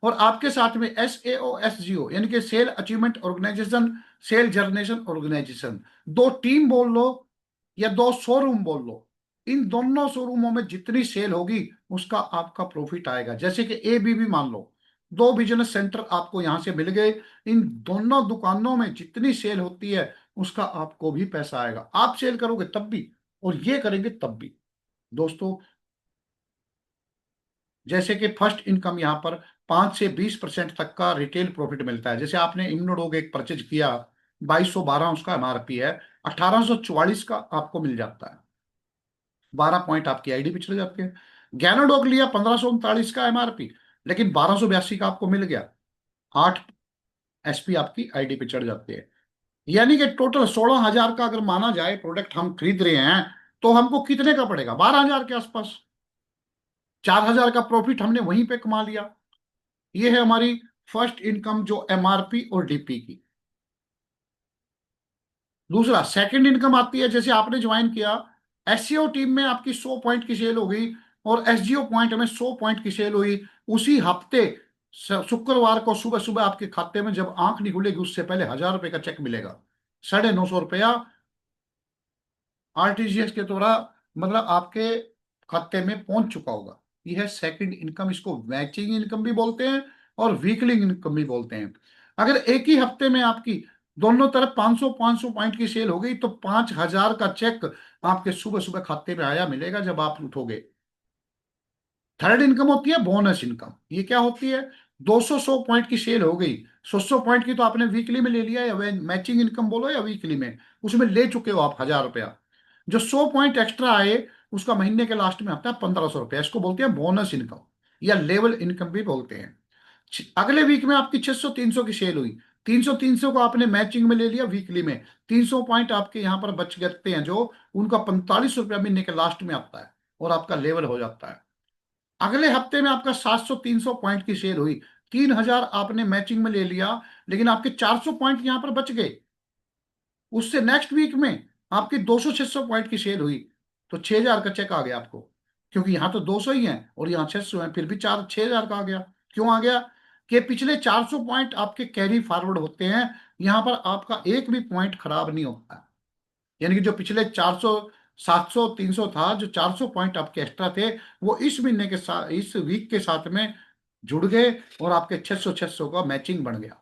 और आपके साथ में SAOSGO यानी कि sale achievement organisation, sale generation organisation, 2 team बोल लो या 2 शोरूम बोल लो, इन दोनों शोरूमों में जितनी सेल होगी उसका आपका प्रॉफिट आएगा। जैसे कि ABB मान लो, 2 बिजनेस सेंटर आपको यहां से मिल गए, इन दोनों दुकानों में जितनी सेल होती है उसका आपको भी पैसा आएगा। आप सेल करोगे तब भी और ये करेंगे तब भी। दोस्तों, जैसे कि फर्स्ट इनकम यहाँ पर 5 से 20% तक का रिटेल प्रॉफिट मिलता है। जैसे आपने इम्नोडोग एक परचेज किया, 2212 उसका MRP है, 1844 का आपको मिल जाता है, 12 पॉइंट आपकी आईडी पे चले जाते हैं। गैनोडोग लिया 1539 का MRP, लेकिन 1282 का आपको मिल गया, 8 SP आपकी आईडी पे चढ़ जाते हैं। यानी कि टोटल 16,000 का अगर माना जाए प्रोडक्ट हम खरीद रहे हैं, तो हमको कितने का पड़ेगा? 12,000 के आसपास। 4,000 का प्रॉफिट हमने वहीं पे कमा लिया। ये है हमारी फर्स्ट इनकम, जो MRP और DP की। दूसरा, सेकंड इनकम आती है, जैसे आपने ज्वाइन किया, SEO टीम में आपकी 100 पॉइंट की सेल हो गई और SGO पॉइंट में 100 पॉइंट की सेल हुई। उसी हफ्ते शुक्रवार को सुबह सुबह आपके खाते में जब आंख नहीं खुलेगी उससे पहले 1,000 रुपए का चेक मिलेगा। 950 रुपया RTGS के द्वारा, मतलब आपके खाते में पहुंच चुका होगा। यह है सेकंड इनकम। इसको मैचिंग इनकम भी बोलते हैं और वीकली इनकम भी बोलते हैं। अगर एक ही हफ्ते में आपकी दोनों तरफ 500 पॉइंट की सेल हो गई तो 5,000 का चेक आपके सुबह सुबह खाते में आया मिलेगा जब आप उठोगे। थर्ड इनकम होती है बोनस इनकम। ये क्या होती है? 200 पॉइंट की सेल हो गई, 100 पॉइंट की तो आपने वीकली में ले लिया, या मैचिंग इनकम बोलो या वीकली में, उसमें ले चुके हो आप 1,000 रुपया। जो 100 पॉइंट एक्स्ट्रा आए उसका महीने के लास्ट में आता है 1,500 रुपया। इसको बोलते हैं बोनस इनकम या लेवल इनकम भी बोलते हैं। अगले वीक में आपकी 600 300 की सेल हुई, 300 को आपने मैचिंग में ले लिया वीकली में, 300 पॉइंट आपके यहाँ पर बच जाते हैं, जो उनका 45 रुपया महीने के लास्ट में आता है और आपका लेवल हो जाता है। अगले हफ्ते में आपका 700 300 पॉइंट की सेल हुई, 3,000 आपने मैचिंग में ले लिया, लेकिन आपके 400 पॉइंट यहां पर बच गए। उससे नेक्स्ट वीक में आपकी 200 600 पॉइंट की सेल हुई, तो 6,000 का चेक आ गया आपको। क्योंकि यहाँ तो 200 ही है और यहाँ 600 है, फिर भी 6,000 का आ गया। क्यों आ गया? कि पिछले 400 पॉइंट आपके कैरी फॉरवर्ड होते हैं, यहाँ पर आपका एक भी पॉइंट खराब नहीं होता है। यानी कि जो पिछले 400 700 300 था, जो 400 पॉइंट आपके एक्स्ट्रा थे, वो इस महीने के साथ, इस वीक के साथ में जुड़ गए और आपके 600 का मैचिंग बन गया।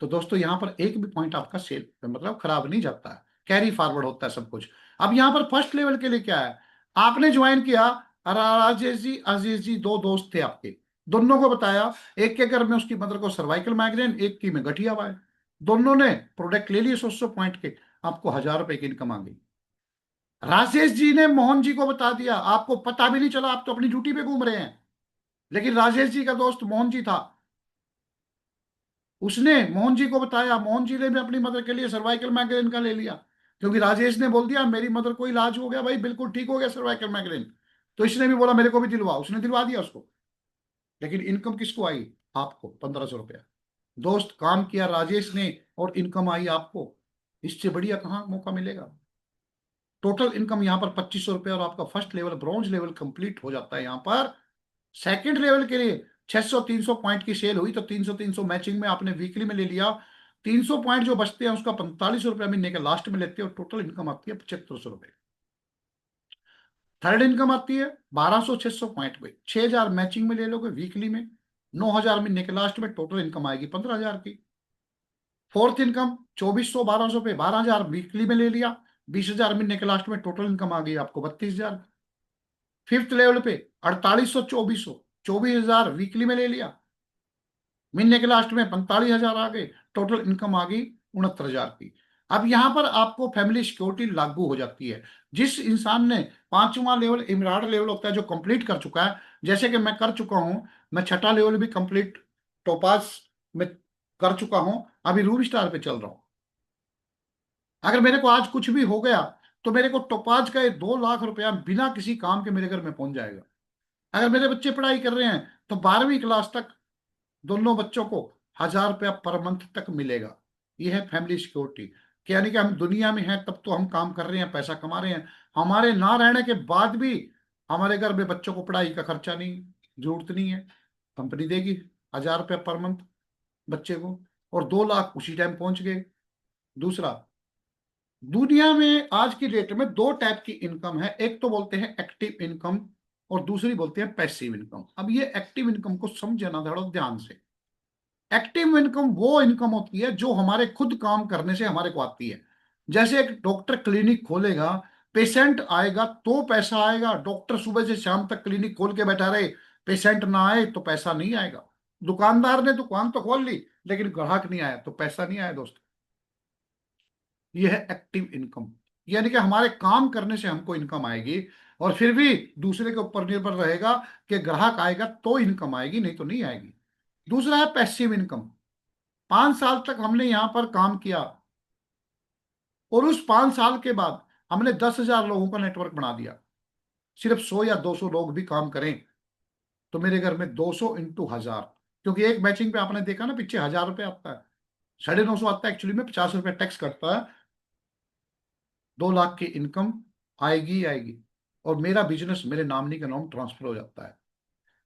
तो दोस्तों, यहाँ पर एक भी पॉइंट आपका सेल मतलब खराब नहीं जाता है, कैरी फॉरवर्ड होता है सब कुछ। अब यहाँ पर फर्स्ट लेवल के लिए क्या है? आपने ज्वाइन किया, राजेश जी अजीज जी 2 दोस्त थे आपके, दोनों को बताया, एक के घर में उसकी मदर को सर्वाइकल माइग्रेन, एक की में गठिया हुआ है। दोनों ने प्रोडक्ट ले लिए 100 पॉइंट के, आपको 1,000 रुपए की इनकम आ गई। राजेश जी ने मोहन जी को बता दिया, आपको पता भी नहीं चला, आप तो अपनी ड्यूटी पे घूम रहे हैं। लेकिन राजेश जी का दोस्त मोहन जी था, उसने मोहन जी को बताया, मोहन जी ने भी अपनी मदर के लिए सर्वाइकल माइग्रेन का ले लिया। क्योंकि राजेश ने बोल दिया मेरी मदर को इलाज हो गया भाई, बिल्कुल ठीक हो गया सर्वाइकल माइग्रेन, तो इसने भी बोला मेरे को भी दिलवा, उसने दिलवा दिया उसको। लेकिन इनकम किसको आई? आपको 1500 रुपया। दोस्त काम किया राजेश ने और इनकम आई आपको, इससे बढ़िया कहाँ मौका मिलेगा। टोटल इनकम यहाँ पर 2500 रुपया, और आपका first level bronze level complete हो जाता है। यहाँ पर सेकंड लेवल के लिए 600 300 पॉइंट की सेल हुई तो 300 300 मैचिंग में आपने वीकली में ले लिया। 300 पॉइंट जो बचते हैं उसका 4500 रुपया महीने के लास्ट में लेते हैं, और टोटल इनकम आती है 7500 रुपये। थर्ड इनकम आती है 1200 600 पॉइंट पे, 6000 मैचिंग में ले लोगे वीकली में, 9000 महीने के लास्ट में, टोटल इनकम आएगी 15000 की। फोर्थ इनकम 2400 1200 पे, 12000 वीकली में ले लिया, 20000 महीने के लास्ट में, टोटल इनकम आ गई आपको 32000। फिफ्थ लेवल पे 4800 2400, 24000 वीकली में ले लिया, महीने के लास्ट में 45000 आ गए, टोटल इनकम आ गई 69,000 की। अब यहां पर आपको फैमिली सिक्योरिटी लागू हो जाती है। जिस इंसान ने पांचवा लेवल इमराड लेवल होता है जो कंप्लीट कर चुका है, जैसे कि मैं कर चुका हूं, मैं छठा लेवल भी कंप्लीट टोपाज में कर चुका हूं, अभी रूबी स्टार पे चल रहा हूं। अगर मेरे को आज कुछ भी हो गया तो मेरे को टोपाज का ये 2 लाख रुपया बिना किसी काम के मेरे घर में पहुंच जाएगा। अगर मेरे बच्चे पढ़ाई कर रहे हैं तो 12वीं क्लास तक दोनों बच्चों को 1000 रुपया पर मंथ तक मिलेगा। ये है फैमिली सिक्योरिटी। कि यानी कि हम दुनिया में हैं तब तो हम काम कर रहे हैं, पैसा कमा रहे हैं, हमारे ना रहने के बाद भी हमारे घर में बच्चों को पढ़ाई का खर्चा नहीं, जरूरत नहीं है, कंपनी देगी 1000 रुपया पर मंथ बच्चे को, और 2 लाख उसी टाइम पहुंच गए। दूसरा, दुनिया में आज की डेट में दो टाइप की इनकम है, एक तो बोलते हैं एक्टिव इनकम और दूसरी बोलते हैं पैसिव इनकम। अब ये एक्टिव इनकम को समझना थोड़ा ध्यान से। एक्टिव इनकम वो इनकम होती है जो हमारे खुद काम करने से हमारे को आती है। जैसे एक डॉक्टर क्लिनिक खोलेगा, पेशेंट आएगा तो पैसा आएगा। डॉक्टर सुबह से शाम तक क्लिनिक खोल के बैठा रहे, पेशेंट ना आए तो पैसा नहीं आएगा। दुकानदार ने दुकान तो खोल ली लेकिन ग्राहक नहीं आया तो पैसा नहीं आया दोस्त। ये है एक्टिव इनकम, यानी कि हमारे काम करने से हमको इनकम आएगी, और फिर भी दूसरे के ऊपर निर्भर रहेगा कि ग्राहक आएगा तो इनकम आएगी, नहीं तो नहीं आएगी। दूसरा है पैसिव इनकम। 5 साल तक हमने यहां पर काम किया और उस 5 साल के बाद हमने 10,000 लोगों का नेटवर्क बना दिया। सिर्फ 100 या 200 लोग भी काम करें तो मेरे घर में 200 इंटू 1000, क्योंकि एक मैचिंग पे आपने देखा ना पीछे 1000 रुपये आता है, 950 आता है, एक्चुअली में 50 रुपये टैक्स कटता है। 2 लाख की इनकम आएगी ही आएगी, और मेरा बिजनेस मेरे नॉमिनी का नाम ट्रांसफर हो जाता है।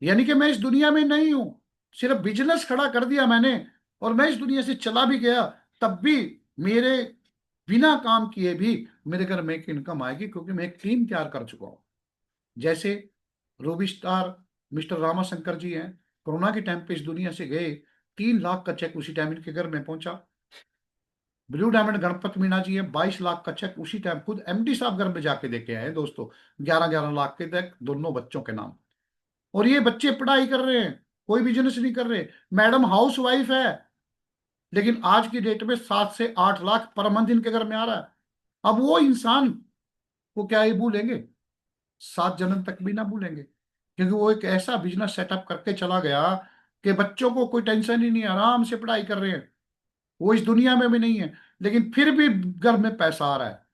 यानी कि मैं इस दुनिया में नहीं हूं, सिर्फ बिजनेस खड़ा कर दिया मैंने और मैं इस दुनिया से चला भी गया, तब भी मेरे बिना काम किए भी मेरे घर में एक इनकम आएगी, क्योंकि मैं एक टीम तैयार कर चुका हूं। जैसे रूबी स्टार मिस्टर रामाशंकर जी हैं, कोरोना के टाइम पे इस दुनिया से गए, 3 लाख का चेक उसी टाइम इनके घर में पहुंचा। ब्लू डायमंड गणपत मीणा जी है, 22 लाख का चेक उसी टाइम खुद एमडी साहब घर में जाके देके आए दोस्तों, 11-11 लाख के तक दोनों बच्चों के नाम। और ये बच्चे पढ़ाई कर रहे हैं, कोई बिजनेस नहीं कर रहे। मैडम हाउस वाइफ है, लेकिन आज की डेट में 7 से 8 लाख पर मंथ इनके घर में आ रहा है। अब वो इंसान को क्या ये भूलेंगे? 7 जन्म तक भी ना भूलेंगे, क्योंकि वो एक ऐसा बिजनेस सेटअप करके चला गया कि बच्चों को कोई टेंशन ही नहीं है, आराम से पढ़ाई कर रहे हैं। वो इस दुनिया में भी नहीं है लेकिन फिर भी घर में पैसा आ रहा है।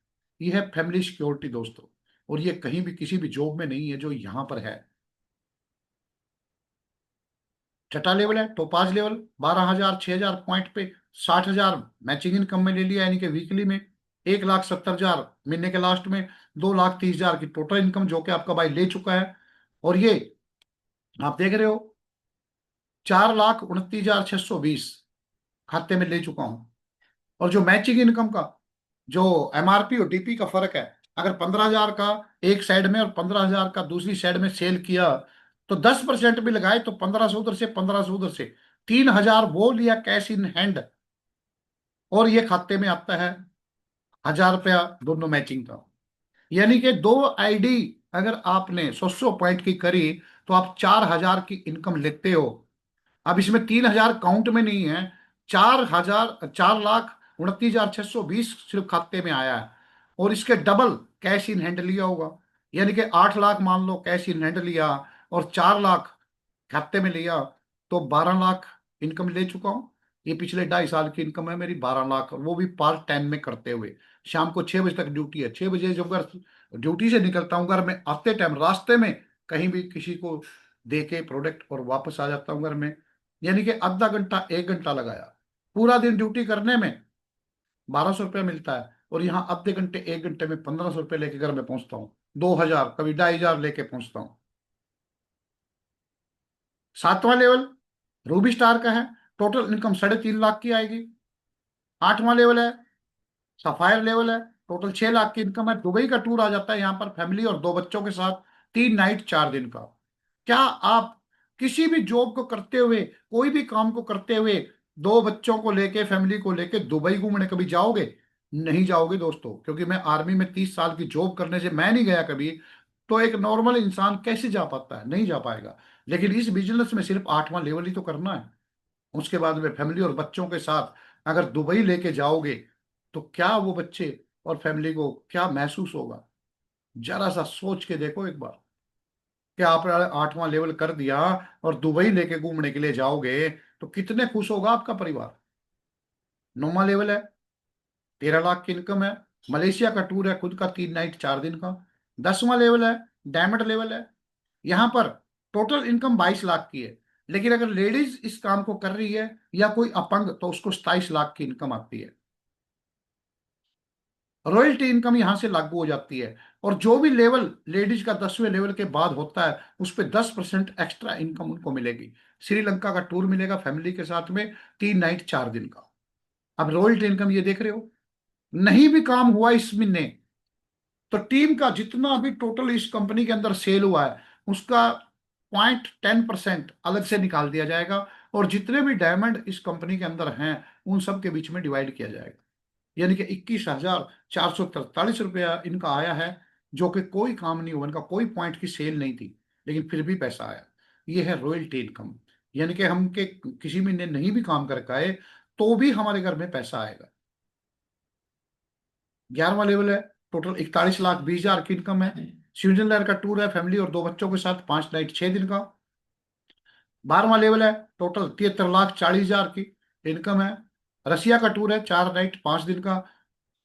ये है फैमिली सिक्योरिटी दोस्तों, और ये कहीं भी किसी भी जॉब में नहीं है जो यहाँ पर है। छठा लेवल है टोपाज लेवल, 12,000 6,000 पॉइंट पे 60,000 मैचिंग इनकम में ले लिया, यानी कि वीकली में 1,70,000 महीने के लास्ट में, 2,30,000 की टोटल इनकम जो कि आपका भाई ले चुका है। और ये आप देख रहे हो 4,29,620 खाते में ले चुका हूं। और जो मैचिंग इनकम का जो एमआरपी और डीपी का फर्क है, अगर 15,000 का एक साइड में और 15,000 का दूसरी साइड में सेल किया तो 10% भी लगाए तो 1,500 उधर से 1,500 उधर से, 3,000 वो लिया कैश इन हैंड, और ये खाते में आता है 1,000 रुपया दोनों मैचिंग का। यानी कि दो आईडी अगर आपने 100 पॉइंट की करी तो आप 4,000 की इनकम लेते हो। अब इसमें 3,000 काउंट में नहीं है, 4,000 4,29,620 सिर्फ खाते में आया है, और इसके डबल कैश इन हैंड लिया होगा। यानी कि 8 लाख मान लो कैश इन हैंड लिया और 4 लाख खाते में लिया, तो 12 लाख इनकम ले चुका हूं। ये पिछले 2.5 साल की इनकम है मेरी, 12 लाख, वो भी पार्ट टाइम में करते हुए। शाम को 6 बजे तक ड्यूटी है। 6 बजे जब अगर ड्यूटी से निकलता हूँ, अगर मैं आते टाइम रास्ते में कहीं भी किसी को दे के प्रोडक्ट और वापस आ जाता हूँ घर में, यानी कि आधा घंटा 1 घंटा लगाया, पूरा दिन ड्यूटी करने में 1200 रुपया मिलता है, और यहाँ आधे घंटे 1 घंटे में 1500 रुपये लेके घर में पहुंचता हूँ, 2000 कभी 2500 लेके पहुंचता हूँ। 7वां लेवल रूबी स्टार का है, टोटल इनकम 3.5 लाख की आएगी। 8वां लेवल है, सफायर लेवल है, टोटल 6 लाख की इनकम है। दुबई का टूर आ जाता है यहाँ पर फैमिली और 2 बच्चों के साथ, 3 नाइट 4 दिन का। क्या आप किसी भी जॉब को करते हुए, कोई भी काम को करते हुए, 2 बच्चों को लेके, फैमिली को लेके दुबई घूमने कभी जाओगे? नहीं जाओगे दोस्तों, क्योंकि मैं आर्मी में 30 साल की जॉब करने से मैं नहीं गया कभी। तो एक नॉर्मल इंसान कैसे जा पाता है? नहीं जा पाएगा। लेकिन इस बिजनेस में सिर्फ 8वां लेवल ही तो करना है। उसके बाद में फैमिली और बच्चों के साथ अगर दुबई लेके जाओगे, तो क्या वो बच्चे और फैमिली को क्या महसूस होगा? जरा सा सोच के देखो एक बार, कि आपने 8वां लेवल कर दिया और दुबई लेके घूमने के लिए जाओगे, तो कितने खुश होगा आपका परिवार। 9वां लेवल है, 13 लाख की इनकम है, मलेशिया का टूर है खुद का, 3 नाइट 4 दिन का। 10वां लेवल है, डायमंड लेवल है, यहाँ पर टोटल इनकम 22 लाख की है। लेकिन अगर लेडीज इस काम को कर रही है या कोई अपंग, तो उसको 27 लाख की इनकम आती है। रॉयल्टी इनकम यहां से लागू हो जाती है, और जो भी लेवल लेडीज का 10वें लेवल के बाद होता है, उस पर 10% एक्स्ट्रा इनकम उनको मिलेगी। श्रीलंका का टूर मिलेगा फैमिली के साथ में, 3 नाइट 4 दिन का। अब रॉयल्टी इनकम ये देख रहे हो। नहीं भी काम हुआ इस महीने, तो टीम का जितना भी टोटल इस कंपनी के अंदर सेल हुआ है, उसका 0.10% अलग से निकाल दिया जाएगा, और जितने भी डायमंड इस कंपनी के अंदर हैं, उन सब के बीच में डिवाइड किया जाएगा। यानी कि 21,443 रुपया इनका आया है, जो कि कोई काम नहीं हुआ, इनका कोई पॉइंट की सेल नहीं थी, लेकिन फिर भी पैसा आया। ये है रॉयल्टी इनकम। यानी कि हम के किसी महीने नहीं भी काम करके आए, तो भी हमारे घर में पैसा आएगा। 11वां लेवल है, टोटल 41,20,000 की इनकम है। स्विट्जरलैंड का टूर है फैमिली और 2 बच्चों के साथ, 5 नाइट 6 दिन का। 12वां लेवल है, टोटल 73,40,000 की इनकम है। रसिया का टूर है, 4 नाइट 5 दिन का।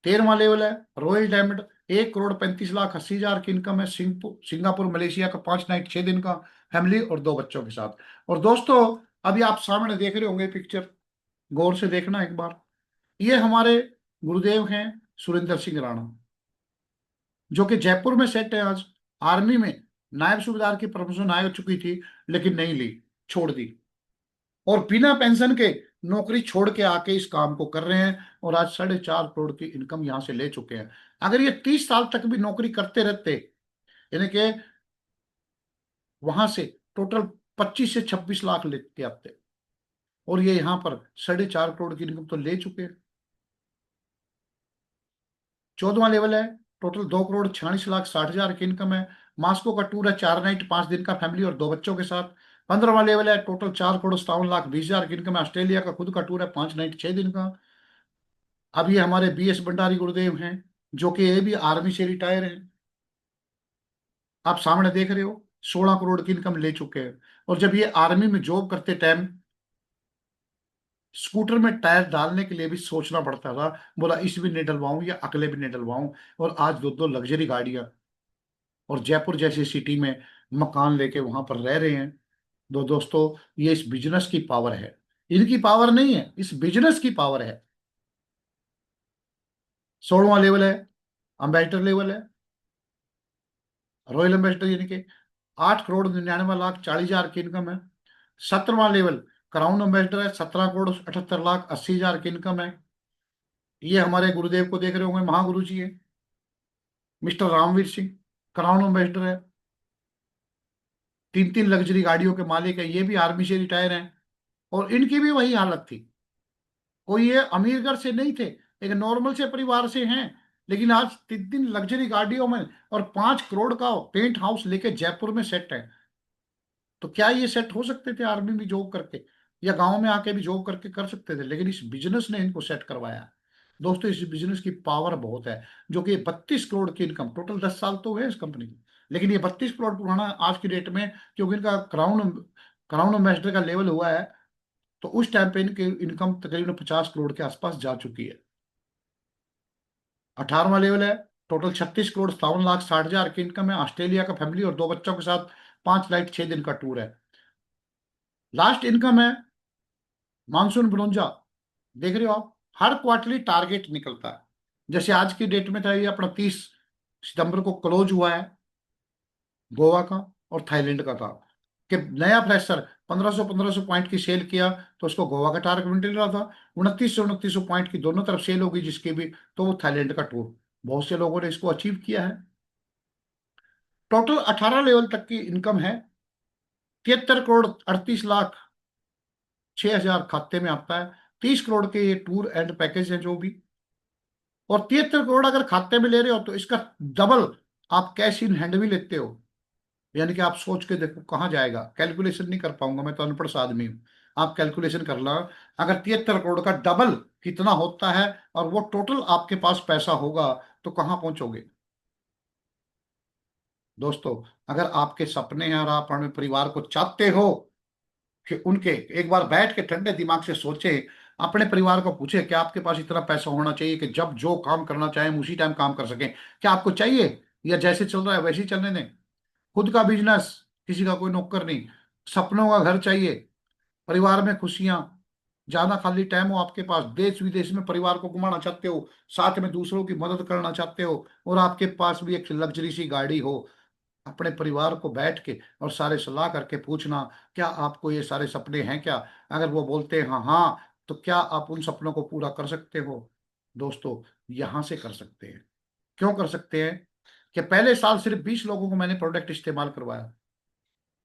13वां लेवल है, रॉयल डायमंड, 1,35,80,000 की इनकम है। सिंगापुर मलेशिया का, 5 नाइट 6 दिन का, फैमिली और 2 बच्चों के साथ। और दोस्तों, अभी आप सामने देख रहे होंगे पिक्चर, गौर से देखना एक बार। ये हमारे गुरुदेव हैं, सुरेंद्र सिंह राणा, जो कि जयपुर में सेट है आज। आर्मी में नायब सूबेदार की प्रमोशन आ चुकी थी, लेकिन नहीं ली, छोड़ दी, और बिना पेंशन के नौकरी छोड़ के आके इस काम को कर रहे हैं, और आज 4.5 करोड़ की इनकम यहां से ले चुके हैं। अगर ये 30 साल तक भी नौकरी करते रहते, यानी कि वहां से टोटल 25 से 26 लाख लेते आते, और ये यहाँ पर 4.5 करोड़ की इनकम तो ले चुके हैं। 14वां लेवल है, टोटल 2,46,60,000 की इनकम है। मास्को का टूर है, 4 नाइट 5 दिन का, फैमिली और 2 बच्चों के साथ। 15वां लेवल है, टोटल 4,57,20,000 की इनकम है। ऑस्ट्रेलिया का खुद का टूर है, 5 नाइट 6 दिन का। अब ये हमारे BS भंडारी गुरुदेव हैं, जो कि ये भी आर्मी से रिटायर हैं। आप सामने देख रहे हो, 16 करोड़ की इनकम ले चुके हैं। और जब ये आर्मी में जॉब करते टाइम स्कूटर में टायर डालने के लिए भी सोचना पड़ता था, बोला इस भी नहीं डलवाऊं या अगले भी नहीं डलवाऊं। और आज दो दो लग्जरी गाड़ियां, और जयपुर जैसी सिटी में मकान लेके वहां पर रह रहे हैं। दोस्तों, ये इस बिजनेस की पावर है, इनकी पावर नहीं है, इस बिजनेस की पावर है। 16वां लेवल है, अम्बेसडर लेवल है, रॉयल एम्बेसडर, यानी कि 8,99,40,000 की इनकम है। 17वां लेवल क्राउन एम्बेसडर है, 17,78,80,000 की इनकम है। ये हमारे गुरुदेव को देख रहे होंगे, महागुरु जी है, mister Ramveer Singh, crown ambassador है। 3 3 लग्जरी गाड़ियों के मालिक है, ये भी आर्मी से रिटायर हैं, और इनकी भी वही हालत थी। कोई ये अमीर घर से नहीं थे, एक नॉर्मल से परिवार से हैं, लेकिन आज 3 3 लग्जरी गाड़ियों में और 5 करोड़ का पेंट हाउस लेके जयपुर में सेट है। तो क्या ये सेट हो सकते थे आर्मी में जॉब करके, या गांव में आके भी जॉब करके कर सकते थे? लेकिन इस बिजनेस ने इनको सेट करवाया। दोस्तों, इस बिजनेस की पावर बहुत है, जो कि 32 करोड़ की इनकम, टोटल 10 साल तो हुए इस कंपनी की, लेकिन ये 32 करोड़ पुराना आज की डेट में, क्योंकि इनका क्राउन क्राउन एम्बेसडर का लेवल हुआ है, तो उस टाइम पे इनकी इनकम तकरीबन 50 करोड़ के आसपास जा चुकी है। 18वां लेवल है, टोटल 36,57,60,000 की इनकम है, ऑस्ट्रेलिया का फैमिली और 2 बच्चों के साथ 5 नाइट 6 दिन का टूर है। लास्ट इनकम है मानसून ब्रोंजा। देख रहे हो आप, हर क्वार्टरली टारगेट निकलता है। जैसे आज की डेट में था, ये अपना 30 सितंबर को क्लोज हुआ है गोवा का और थाईलैंड का था, कि नया फ्रेशर 1500 पॉइंट की सेल किया तो उसको गोवा का टारगेट मिल रहा था। 2900 पॉइंट की दोनों तरफ सेल होगी जिसकी भी, तो वो थाईलैंड का टूर। बहुत से लोगों ने इसको अचीव किया है। टोटल 18 लेवल तक की इनकम है, 73,38,06,000 खाते में आता है। 30 करोड़ के ये टूर एंड पैकेज है जो भी, और 73 करोड़ अगर खाते में ले रहे हो तो इसका डबल आप कैश इन हैंड भी लेते हो। यानी कि आप सोच के देखो कहाँ जाएगा, कैलकुलेशन नहीं कर पाऊंगा, मैं तो अनपढ़ सा आदमी हूँ। आप कैलकुलेशन कर ला, अगर 73 करोड़ का डबल कितना होता है और वो टोटल आपके पास पैसा होगा तो कहाँ पहुंचोगे। दोस्तों, अगर आपके सपने हैं और आप अपने परिवार को चाहते हो कि उनके, एक बार बैठ के ठंडे दिमाग से सोचे, अपने परिवार को पूछे कि आपके पास इतना पैसा होना चाहिए कि जब जो काम करना चाहें हम उसी टाइम काम कर सकें। क्या आपको चाहिए, या जैसे चल रहा है वैसे ही चलने दें? खुद का बिजनेस, किसी का कोई नौकर नहीं, सपनों का घर चाहिए, परिवार में खुशियां, ज्यादा खाली टाइम हो आपके पास, देश विदेश में परिवार को घुमाना चाहते हो, साथ में दूसरों की मदद करना चाहते हो, और आपके पास भी एक लग्जरी सी गाड़ी हो। अपने परिवार को बैठ के और सारे सलाह करके पूछना, क्या आपको ये सारे सपने हैं क्या? अगर वो बोलते हैं हाँ हाँ, तो क्या आप उन सपनों को पूरा कर सकते हो? दोस्तों, यहां से कर सकते हैं। क्यों कर सकते हैं? कि पहले साल सिर्फ 20 लोगों को मैंने प्रोडक्ट इस्तेमाल करवाया,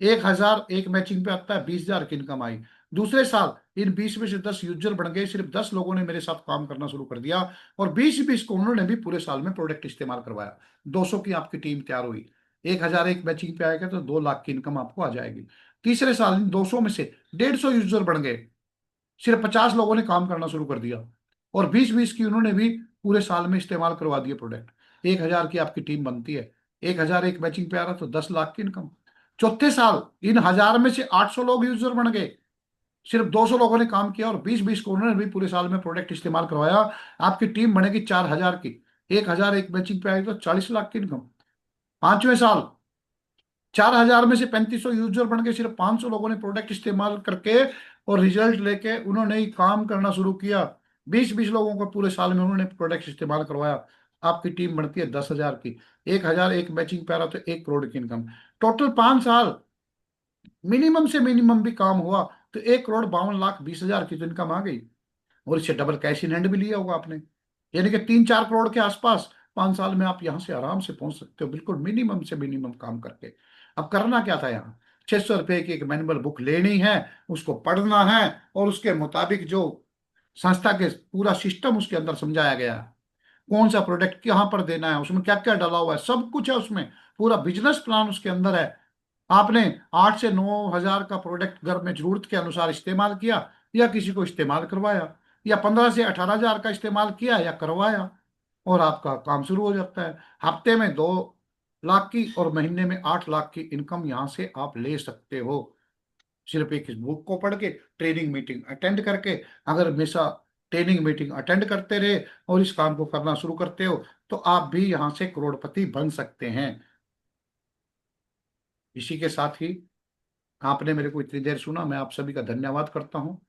1,000 एक मैचिंग पे आता है, 20,000 की इनकम आई। दूसरे साल इन 20 में से 10 यूजर बन गए, सिर्फ 10 लोगों ने मेरे साथ काम करना शुरू कर दिया, और 20-20 को उन्होंने भी पूरे साल में प्रोडक्ट इस्तेमाल करवाया। 200 की आपकी टीम तैयार हुई, 1,000 एक मैचिंग पे आएगा तो 2 लाख की इनकम आपको आ जाएगी। तीसरे साल इन 200 में से 150 यूजर बन गए, सिर्फ 50 लोगों ने काम करना शुरू कर दिया, और 20-20 की उन्होंने भी पूरे साल में इस्तेमाल करवा दिए प्रोडक्ट। 1,000 की आपकी टीम बनती है, 1,000 एक मैचिंग पे आ रहा तो 10 लाख की इनकम। चौथे साल इन 1,000 में से 800 लोग यूजर बन गए, सिर्फ 200 लोगों ने काम किया, और 20-20 को उन्होंने भी पूरे साल में प्रोडक्ट इस्तेमाल करवाया। आपकी टीम बनेगी 4,000 की, 1,000 एक मैचिंग पे आएगी तो 40 लाख की इनकम। पांचवें साल 4,000 में से 3,500 यूजर बन के, सिर्फ 500 लोगों ने प्रोडक्ट इस्तेमाल करके और रिजल्ट लेके उन्होंने ही काम करना शुरू किया। 20-20 लोगों को पूरे साल में उन्होंने प्रोडक्ट इस्तेमाल करवाया। आपकी टीम बनती है 10,000 की, 1,000 एक मैचिंग पे आ रहा तो 1 करोड़ की इनकम। टोटल 5 साल मिनिमम से मिनिमम भी काम हुआ तो 1,52,20,000 की तो इनकम आ गई, और इससे डबल कैश इन हैंड भी लिया होगा आपने। यानी कि 3-4 करोड़ के आसपास 5 साल में आप यहाँ से आराम से पहुंच सकते हो, बिल्कुल मिनिमम से मिनिमम काम करके। अब करना क्या था यहाँ, 600 रुपए की एक मैनुअल बुक लेनी है, उसको पढ़ना है, और उसके मुताबिक जो संस्था के पूरा सिस्टम उसके अंदर समझाया गया है, कौन सा प्रोडक्ट कहाँ पर देना है, उसमें क्या क्या डाला हुआ है, सब कुछ है उसमें। पूरा बिजनेस प्लान उसके अंदर है। आपने 8 से 9 हजार का प्रोडक्ट घर में जरूरत के अनुसार इस्तेमाल किया, या किसी को इस्तेमाल करवाया, या 15 से 18 हजार का इस्तेमाल किया या करवाया, और आपका काम शुरू हो जाता है। हफ्ते में 2 लाख की और महीने में 8 लाख की इनकम यहाँ से आप ले सकते हो, सिर्फ एक इस बुक को पढ़ के, ट्रेनिंग मीटिंग अटेंड करके। अगर हमेशा ट्रेनिंग मीटिंग अटेंड करते रहे और इस काम को करना शुरू करते हो, तो आप भी यहाँ से करोड़पति बन सकते हैं। इसी के साथ ही आपने मेरे को इतनी देर सुना, मैं आप सभी का धन्यवाद करता हूँ।